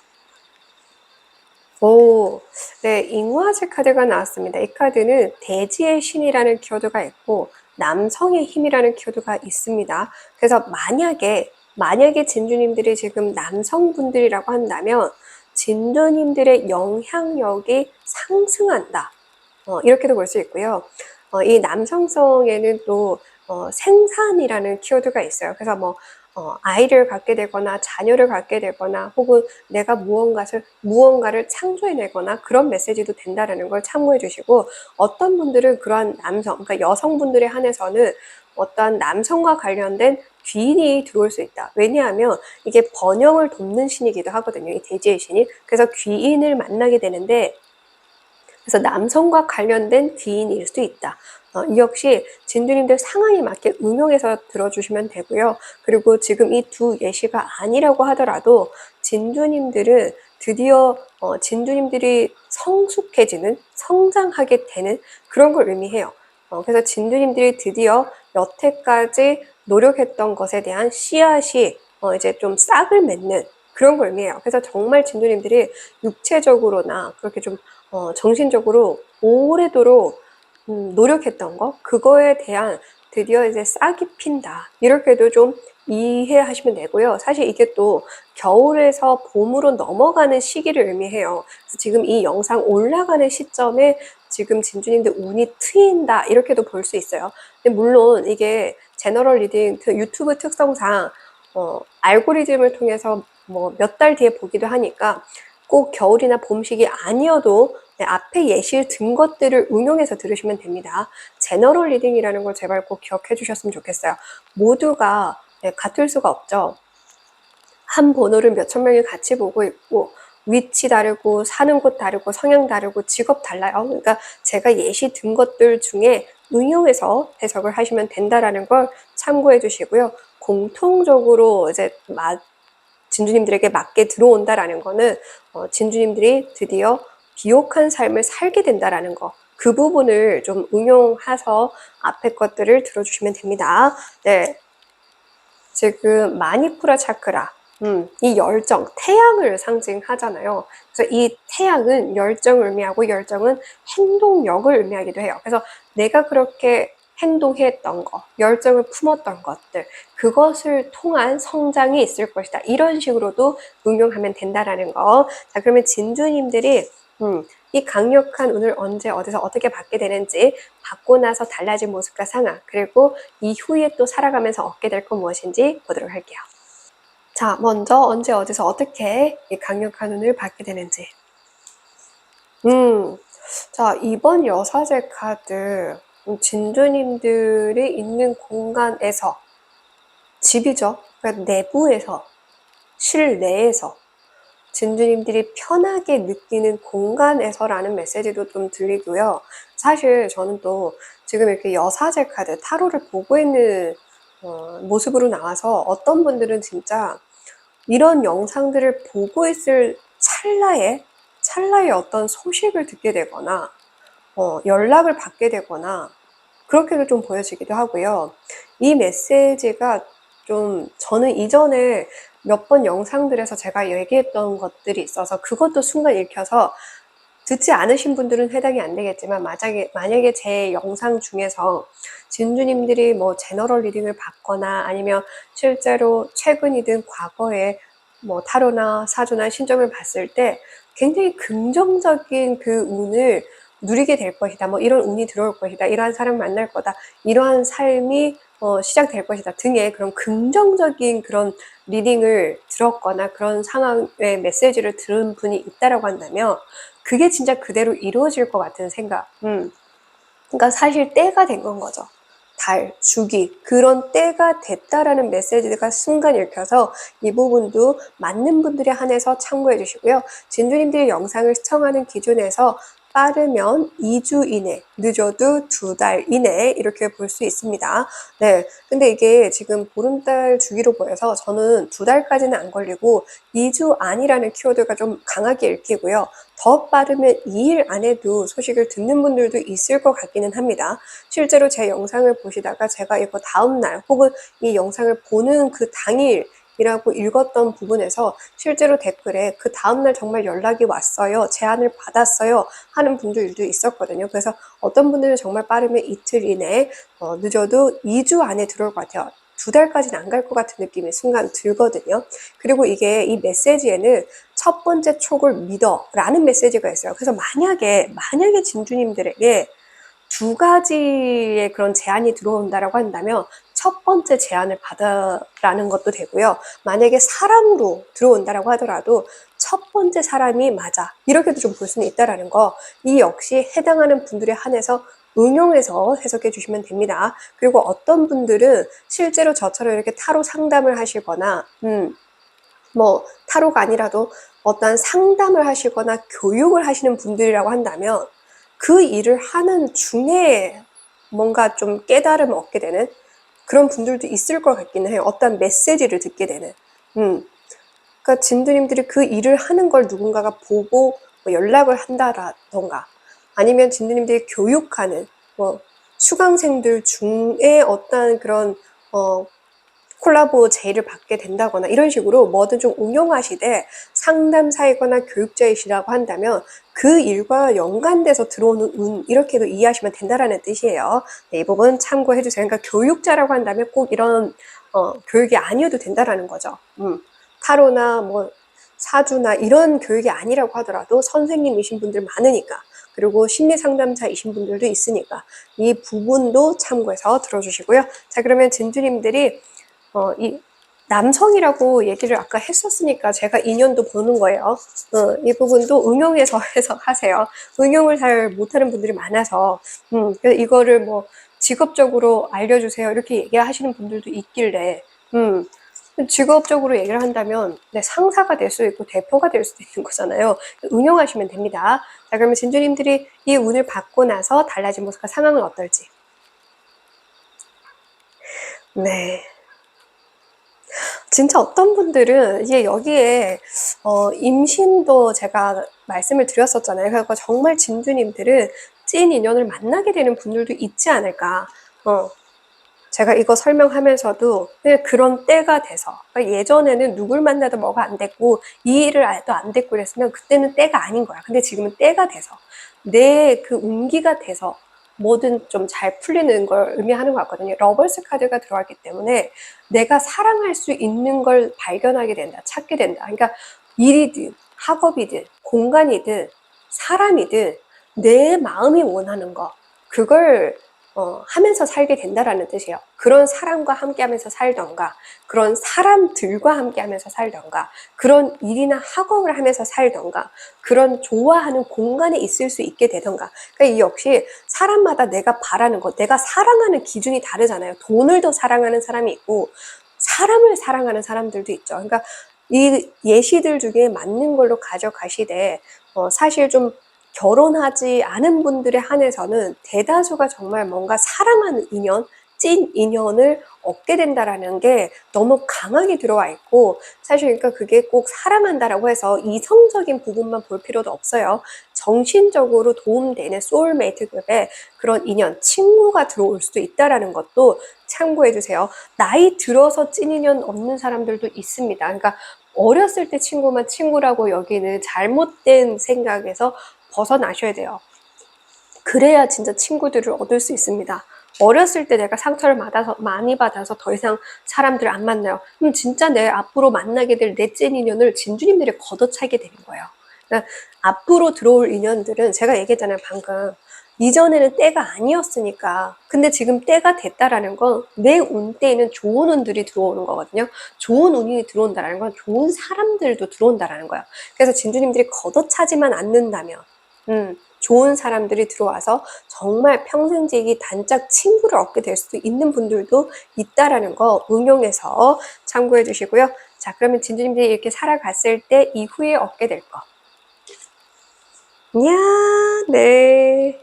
네, 잉화제 카드가 나왔습니다. 이 카드는 대지의 신이라는 키워드가 있고 남성의 힘이라는 키워드가 있습니다. 그래서 만약에 진주님들이 지금 남성분들이라고 한다면 진주님들의 영향력이 상승한다. 이렇게도 볼 수 있고요. 이 남성성에는 또 생산이라는 키워드가 있어요. 그래서 뭐 아이를 갖게 되거나 자녀를 갖게 되거나 혹은 내가 무언가를 창조해내거나 그런 메시지도 된다라는 걸 참고해 주시고 어떤 분들은 그러한 그러니까 여성분들에 한해서는 어떠한 남성과 관련된 귀인이 들어올 수 있다. 왜냐하면 이게 번영을 돕는 신이기도 하거든요. 이 대지의 신이. 그래서 귀인을 만나게 되는데 그래서 남성과 관련된 귀인일 수도 있다. 이 역시 진주님들 상황에 맞게 응용해서 들어주시면 되고요. 그리고 지금 이 두 예시가 아니라고 하더라도 진주님들은 드디어 진주님들이 성숙해지는, 성장하게 되는 그런 걸 의미해요. 그래서 진주님들이 드디어 여태까지 노력했던 것에 대한 씨앗이 이제 좀 싹을 맺는 그런 걸 의미해요. 그래서 정말 진주님들이 육체적으로나 그렇게 좀 정신적으로 오래도록 노력했던 거 그거에 대한 드디어 이제 싹이 핀다 이렇게도 좀 이해하시면 되고요. 사실 이게 또 겨울에서 봄으로 넘어가는 시기를 의미해요. 그래서 지금 이 영상 올라가는 시점에 지금 진주님들 운이 트인다 이렇게도 볼 수 있어요. 근데 물론 이게 제너럴 리딩 유튜브 특성상 알고리즘을 통해서 뭐 몇 달 뒤에 보기도 하니까 꼭 겨울이나 봄 시기 아니어도 앞에 예시를 든 것들을 응용해서 들으시면 됩니다. 제너럴 리딩이라는 걸 제발 꼭 기억해 주셨으면 좋겠어요. 모두가 같을 수가 없죠. 한 번호를 몇천 명이 같이 보고 있고 위치 다르고 사는 곳 다르고 성향 다르고 직업 달라요. 그러니까 제가 예시 든 것들 중에 응용해서 해석을 하시면 된다라는 걸 참고해 주시고요. 공통적으로 이제 진주님들에게 맞게 들어온다라는 거는 진주님들이 드디어 비옥한 삶을 살게 된다라는 거. 그 부분을 좀 응용해서 앞에 것들을 들어주시면 됩니다. 네. 지금 마니푸라 차크라. 이 열정, 태양을 상징하잖아요. 그래서 이 태양은 열정을 의미하고 열정은 행동력을 의미하기도 해요. 그래서 내가 그렇게 행동했던 거, 열정을 품었던 것들, 그것을 통한 성장이 있을 것이다. 이런 식으로도 응용하면 된다라는 거. 자, 그러면 진주님들이 이 강력한 운을 언제 어디서 어떻게 받게 되는지, 받고 나서 달라진 모습과 상황, 그리고 이후에 또 살아가면서 얻게 될 건 무엇인지 보도록 할게요. 자, 먼저 언제 어디서 어떻게 이 강력한 운을 받게 되는지. 자, 이번 여사제 카드 진주님들이 있는 공간에서, 집이죠. 그러니까 내부에서, 실내에서 진주님들이 편하게 느끼는 공간에서라는 메시지도 좀 들리고요. 사실 저는 또 지금 이렇게 여사제 카드 타로를 보고 있는 모습으로 나와서 어떤 분들은 진짜 이런 영상들을 보고 있을 찰나에 어떤 소식을 듣게 되거나 연락을 받게 되거나 그렇게도 좀 보여지기도 하고요. 이 메시지가 좀 저는 이전에 몇 번 영상들에서 제가 얘기했던 것들이 있어서 그것도 순간 읽혀서 듣지 않으신 분들은 해당이 안 되겠지만 만약에 제 영상 중에서 진주님들이 뭐 제너럴 리딩을 받거나 아니면 실제로 최근이든 과거에 뭐 타로나 사주나 신점을 봤을 때 굉장히 긍정적인 그 운을 누리게 될 것이다. 뭐 이런 운이 들어올 것이다. 이러한 사람 만날 거다. 이러한 삶이 시작될 것이다 등의 그런 긍정적인 그런 리딩을 들었거나 그런 상황의 메시지를 들은 분이 있다라고 한다면 그게 진짜 그대로 이루어질 것 같은 생각. 그러니까 사실 때가 된 건 거죠. 달, 주기, 그런 때가 됐다라는 메시지가 순간 읽혀서 이 부분도 맞는 분들에 한해서 참고해 주시고요. 진주님들이 영상을 시청하는 기준에서 빠르면 2주 이내, 늦어도 2달 이내 이렇게 볼 수 있습니다. 네, 근데 이게 지금 보름달 주기로 보여서 저는 2달까지는 안 걸리고 2주 안이라는 키워드가 좀 강하게 읽히고요. 더 빠르면 2일 안에도 소식을 듣는 분들도 있을 것 같기는 합니다. 실제로 제 영상을 보시다가 제가 이거 다음날 혹은 이 영상을 보는 그 당일이라고 읽었던 부분에서 실제로 댓글에 그 다음날 정말 연락이 왔어요. 제안을 받았어요. 하는 분들도 있었거든요. 그래서 어떤 분들은 정말 빠르면 이틀 이내, 늦어도 2주 안에 들어올 것 같아요. 2달까지는 안 갈 것 같은 느낌이 순간 들거든요. 그리고 이게 이 메시지에는 첫 번째 촉을 믿어 라는 메시지가 있어요. 그래서 만약에 진주님들에게 2가지의 그런 제안이 들어온다라고 한다면 첫 번째 제안을 받아라는 것도 되고요. 만약에 사람으로 들어온다라고 하더라도 첫 번째 사람이 맞아. 이렇게도 좀 볼 수는 있다라는 거. 이 역시 해당하는 분들에 한해서 응용해서 해석해 주시면 됩니다. 그리고 어떤 분들은 실제로 저처럼 이렇게 타로 상담을 하시거나, 뭐, 타로가 아니라도 어떤 상담을 하시거나 교육을 하시는 분들이라고 한다면 그 일을 하는 중에 뭔가 좀 깨달음을 얻게 되는 그런 분들도 있을 것 같기는 해요. 어떤 메시지를 듣게 되는. 그러니까 진두님들이 그 일을 하는 걸 누군가가 보고 뭐 연락을 한다라던가 아니면 진두님들이 교육하는 뭐 수강생들 중에 어떤 그런 콜라보 제의를 받게 된다거나 이런 식으로 뭐든 좀 응용하시되 상담사이거나 교육자이시라고 한다면 그 일과 연관돼서 들어오는 운 이렇게도 이해하시면 된다라는 뜻이에요. 네, 이 부분 참고해 주세요. 그러니까 교육자라고 한다면 꼭 이런 교육이 아니어도 된다라는 거죠. 타로나 뭐 사주나 이런 교육이 아니라고 하더라도 선생님이신 분들 많으니까 그리고 심리 상담사이신 분들도 있으니까 이 부분도 참고해서 들어주시고요. 자, 그러면 진주님들이 이 남성이라고 얘기를 아까 했었으니까 제가 인연도 보는 거예요. 이 부분도 응용해서 해석하세요. 응용을 잘 못하는 분들이 많아서 그래서 이거를 뭐 직업적으로 알려주세요 이렇게 얘기하시는 분들도 있길래 직업적으로 얘기를 한다면 상사가 될 수도 있고 대표가 될 수도 있는 거잖아요. 응용하시면 됩니다. 자, 그러면 진주님들이 이 운을 받고 나서 달라진 모습과 상황은 어떨지. 네. 진짜 어떤 분들은 이게 여기에 임신도 제가 말씀을 드렸었잖아요. 그래서 정말 진주님들은 찐 인연을 만나게 되는 분들도 있지 않을까. 제가 이거 설명하면서도 그런 때가 돼서, 그러니까 예전에는 누굴 만나도 뭐가 안 됐고 이 일을 해도 안 됐고 그랬으면 그때는 때가 아닌 거야. 근데 지금은 때가 돼서 내 그 운기가 돼서 뭐든 좀 잘 풀리는 걸 의미하는 것 같거든요. 러버스 카드가 들어왔기 때문에 내가 사랑할 수 있는 걸 발견하게 된다, 찾게 된다. 그러니까 일이든 학업이든 공간이든 사람이든 내 마음이 원하는 거, 그걸 하면서 살게 된다라는 뜻이에요. 그런 사람과 함께 하면서 살던가, 그런 사람들과 함께 하면서 살던가, 그런 일이나 학업을 하면서 살던가, 그런 좋아하는 공간에 있을 수 있게 되던가. 그러니까 이 역시 사람마다 내가 바라는 것, 내가 사랑하는 기준이 다르잖아요. 돈을 더 사랑하는 사람이 있고, 사람을 사랑하는 사람들도 있죠. 그러니까 이 예시들 중에 맞는 걸로 가져가시되, 사실 좀 결혼하지 않은 분들에 한해서는 대다수가 정말 뭔가 사랑하는 인연, 찐 인연을 얻게 된다라는 게 너무 강하게 들어와 있고, 사실 그러니까 그게 꼭 사랑한다라고 해서 이성적인 부분만 볼 필요도 없어요. 정신적으로 도움되는 소울메이트급의 그런 인연, 친구가 들어올 수도 있다라는 것도 참고해 주세요. 나이 들어서 찐 인연 얻는 사람들도 있습니다. 그러니까 어렸을 때 친구만 친구라고 여기는 잘못된 생각에서 벗어나셔야 돼요. 그래야 진짜 친구들을 얻을 수 있습니다. 어렸을 때 내가 상처를 많이 받아서 더 이상 사람들을 안 만나요. 그럼 진짜 내 앞으로 만나게 될 내 찐 인연을 진주님들이 걷어차게 되는 거예요. 그러니까 앞으로 들어올 인연들은 제가 얘기했잖아요, 방금. 이전에는 때가 아니었으니까. 근데 지금 때가 됐다라는 건 내 운때에는 좋은 운들이 들어오는 거거든요. 좋은 운이 들어온다라는 건 좋은 사람들도 들어온다라는 거예요. 그래서 진주님들이 걷어차지만 않는다면 좋은 사람들이 들어와서 정말 평생지기 단짝 친구를 얻게 될 수도 있는 분들도 있다라는 거 응용해서 참고해 주시고요. 자, 그러면 진주님들이 이렇게 살아갔을 때 이후에 얻게 될 거. 이야, 네.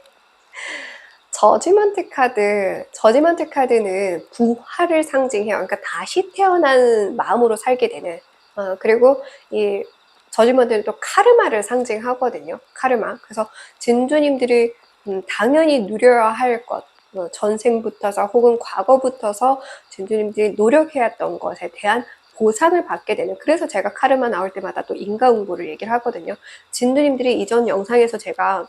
저지먼트 카드는 부활을 상징해요. 그러니까 다시 태어난 마음으로 살게 되는. 그리고 이 저지먼트는 또 카르마를 상징하거든요. 카르마. 그래서 진주님들이 당연히 누려야 할 것, 전생부터서 혹은 과거부터서 진주님들이 노력해왔던 것에 대한 보상을 받게 되는, 그래서 제가 카르마 나올 때마다 또 인과응보를 얘기를 하거든요. 진주님들이 이전 영상에서 제가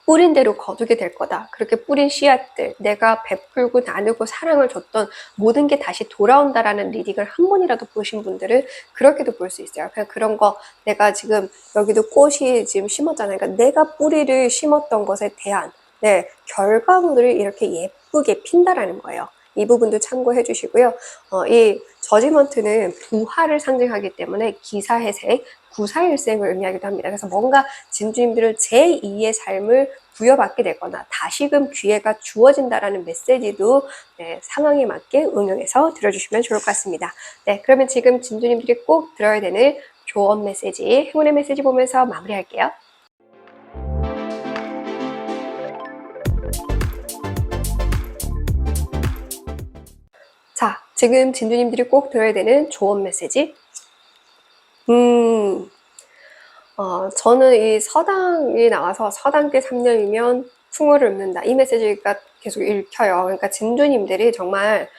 뿌린 대로 거두게 될 거다. 그렇게 뿌린 씨앗들, 내가 베풀고 나누고 사랑을 줬던 모든 게 다시 돌아온다라는 리딩을 한 번이라도 보신 분들은 그렇게도 볼 수 있어요. 그냥 그런 거, 내가 지금 여기도 꽃이 지금 심었잖아요. 그러니까 내가 뿌리를 심었던 것에 대한 결과물을 이렇게 예쁘게 핀다라는 거예요. 이 부분도 참고해 주시고요. 이 저지먼트는 부활을 상징하기 때문에 기사회생, 구사일생을 의미하기도 합니다. 그래서 뭔가 진주님들은 제2의 삶을 부여받게 되거나 다시금 기회가 주어진다라는 메시지도 상황에 맞게 응용해서 들어주시면 좋을 것 같습니다. 네, 그러면 지금 진주님들이 꼭 들어야 되는 조언 메시지, 행운의 메시지 보면서 마무리할게요. 자, 지금 진주님들이 꼭 들어야 되는 조언 메시지. 저는 이 서당이 나와서 서당 때 3년이면 풍어를 읊는다. 이 메시지가 계속 읽혀요. 그러니까 진주님들이 정말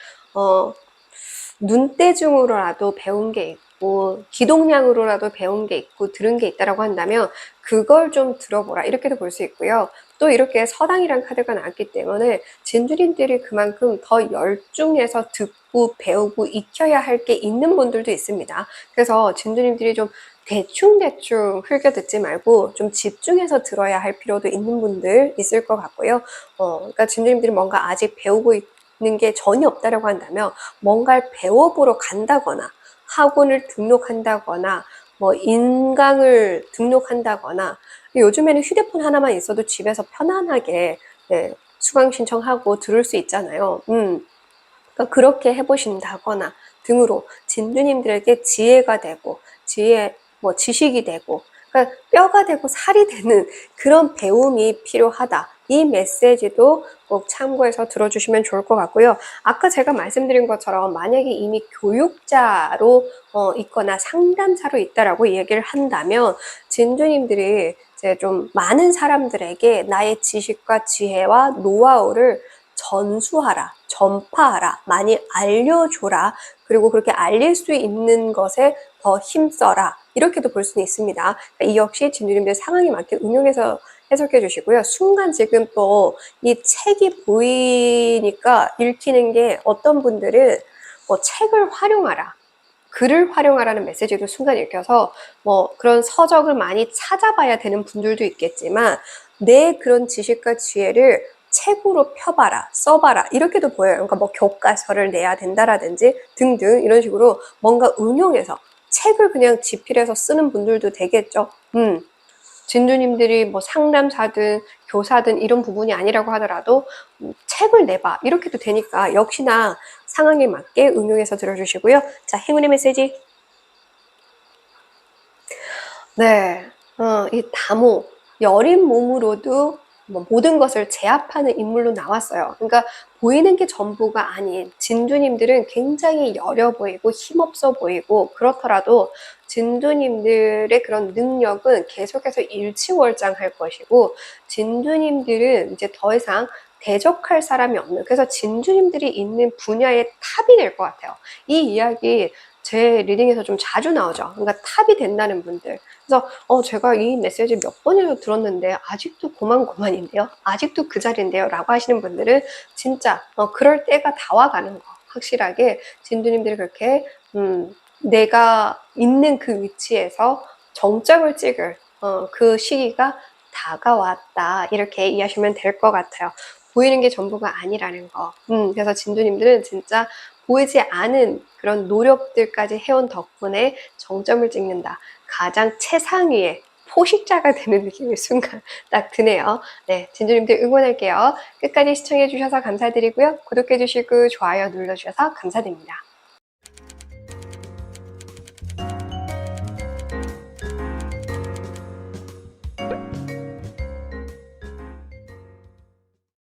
눈대중으로라도 배운 게 있고 기동량으로라도 배운 게 있고 들은 게 있다라고 한다면 그걸 좀 들어보라, 이렇게도 볼 수 있고요. 또 이렇게 서당이란 카드가 나왔기 때문에 진주님들이 그만큼 더 열중해서 듣고 배우고 익혀야 할 게 있는 분들도 있습니다. 그래서 진주님들이 좀 대충대충 흘겨 듣지 말고 좀 집중해서 들어야 할 필요도 있는 분들 있을 것 같고요. 그러니까 진주님들이 뭔가 아직 배우고 있는 게 전혀 없다라고 한다면 뭔가를 배워보러 간다거나 학원을 등록한다거나 뭐 인강을 등록한다거나, 요즘에는 휴대폰 하나만 있어도 집에서 편안하게 수강 신청하고 들을 수 있잖아요. 그러니까 그렇게 해보신다거나 등으로 진주님들에게 지혜가 되고 지식이 되고 그러니까 뼈가 되고 살이 되는 그런 배움이 필요하다. 이 메시지도 꼭 참고해서 들어주시면 좋을 것 같고요. 아까 제가 말씀드린 것처럼 만약에 이미 교육자로 있거나 상담사로 있다라고 얘기를 한다면 진주님들이 이제 좀 많은 사람들에게 나의 지식과 지혜와 노하우를 전수하라, 전파하라, 많이 알려줘라. 그리고 그렇게 알릴 수 있는 것에 더 힘써라. 이렇게도 볼 수는 있습니다. 이 역시 진주님들 상황에 맞게 응용해서 해석해 주시고요. 순간 지금 또 이 책이 보이니까 읽히는 게 어떤 분들은 뭐 책을 활용하라. 글을 활용하라는 메시지도 순간 읽혀서 뭐 그런 서적을 많이 찾아봐야 되는 분들도 있겠지만 내 그런 지식과 지혜를 책으로 펴봐라, 써봐라 이렇게도 보여요. 그러니까 뭐 교과서를 내야 된다라든지 등등 이런 식으로 뭔가 응용해서 책을 그냥 지필해서 쓰는 분들도 되겠죠. 진주님들이 뭐 상담사든 교사든 이런 부분이 아니라고 하더라도 책을 내봐 이렇게도 되니까 역시나 상황에 맞게 응용해서 들어주시고요. 자, 행운의 메시지. 네, 이 다모, 여린 몸으로도 뭐 모든 것을 제압하는 인물로 나왔어요. 그러니까 보이는 게 전부가 아닌 진주님들은 굉장히 여려 보이고 힘없어 보이고 그렇더라도 진주님들의 그런 능력은 계속해서 일치월장할 것이고 진주님들은 이제 더 이상 대적할 사람이 없는 그래서 진주님들이 있는 분야의 탑이 될 것 같아요. 이 이야기 제 리딩에서 좀 자주 나오죠. 그러니까 탑이 된다는 분들. 그래서 제가 이 메시지 몇 번이나 들었는데 아직도 고만고만인데요. 아직도 그 자리인데요. 라고 하시는 분들은 진짜 그럴 때가 다 와가는 거. 확실하게 진두님들이 그렇게 내가 있는 그 위치에서 정점을 찍을 그 시기가 다가왔다. 이렇게 이해하시면 될 것 같아요. 보이는 게 전부가 아니라는 거. 그래서 진두님들은 진짜 보이지 않은 그런 노력들까지 해온 덕분에 정점을 찍는다. 가장 최상위의 포식자가 되는 느낌이 순간 딱 드네요. 네, 진주님들 응원할게요. 끝까지 시청해주셔서 감사드리고요. 구독해주시고 좋아요 눌러주셔서 감사드립니다.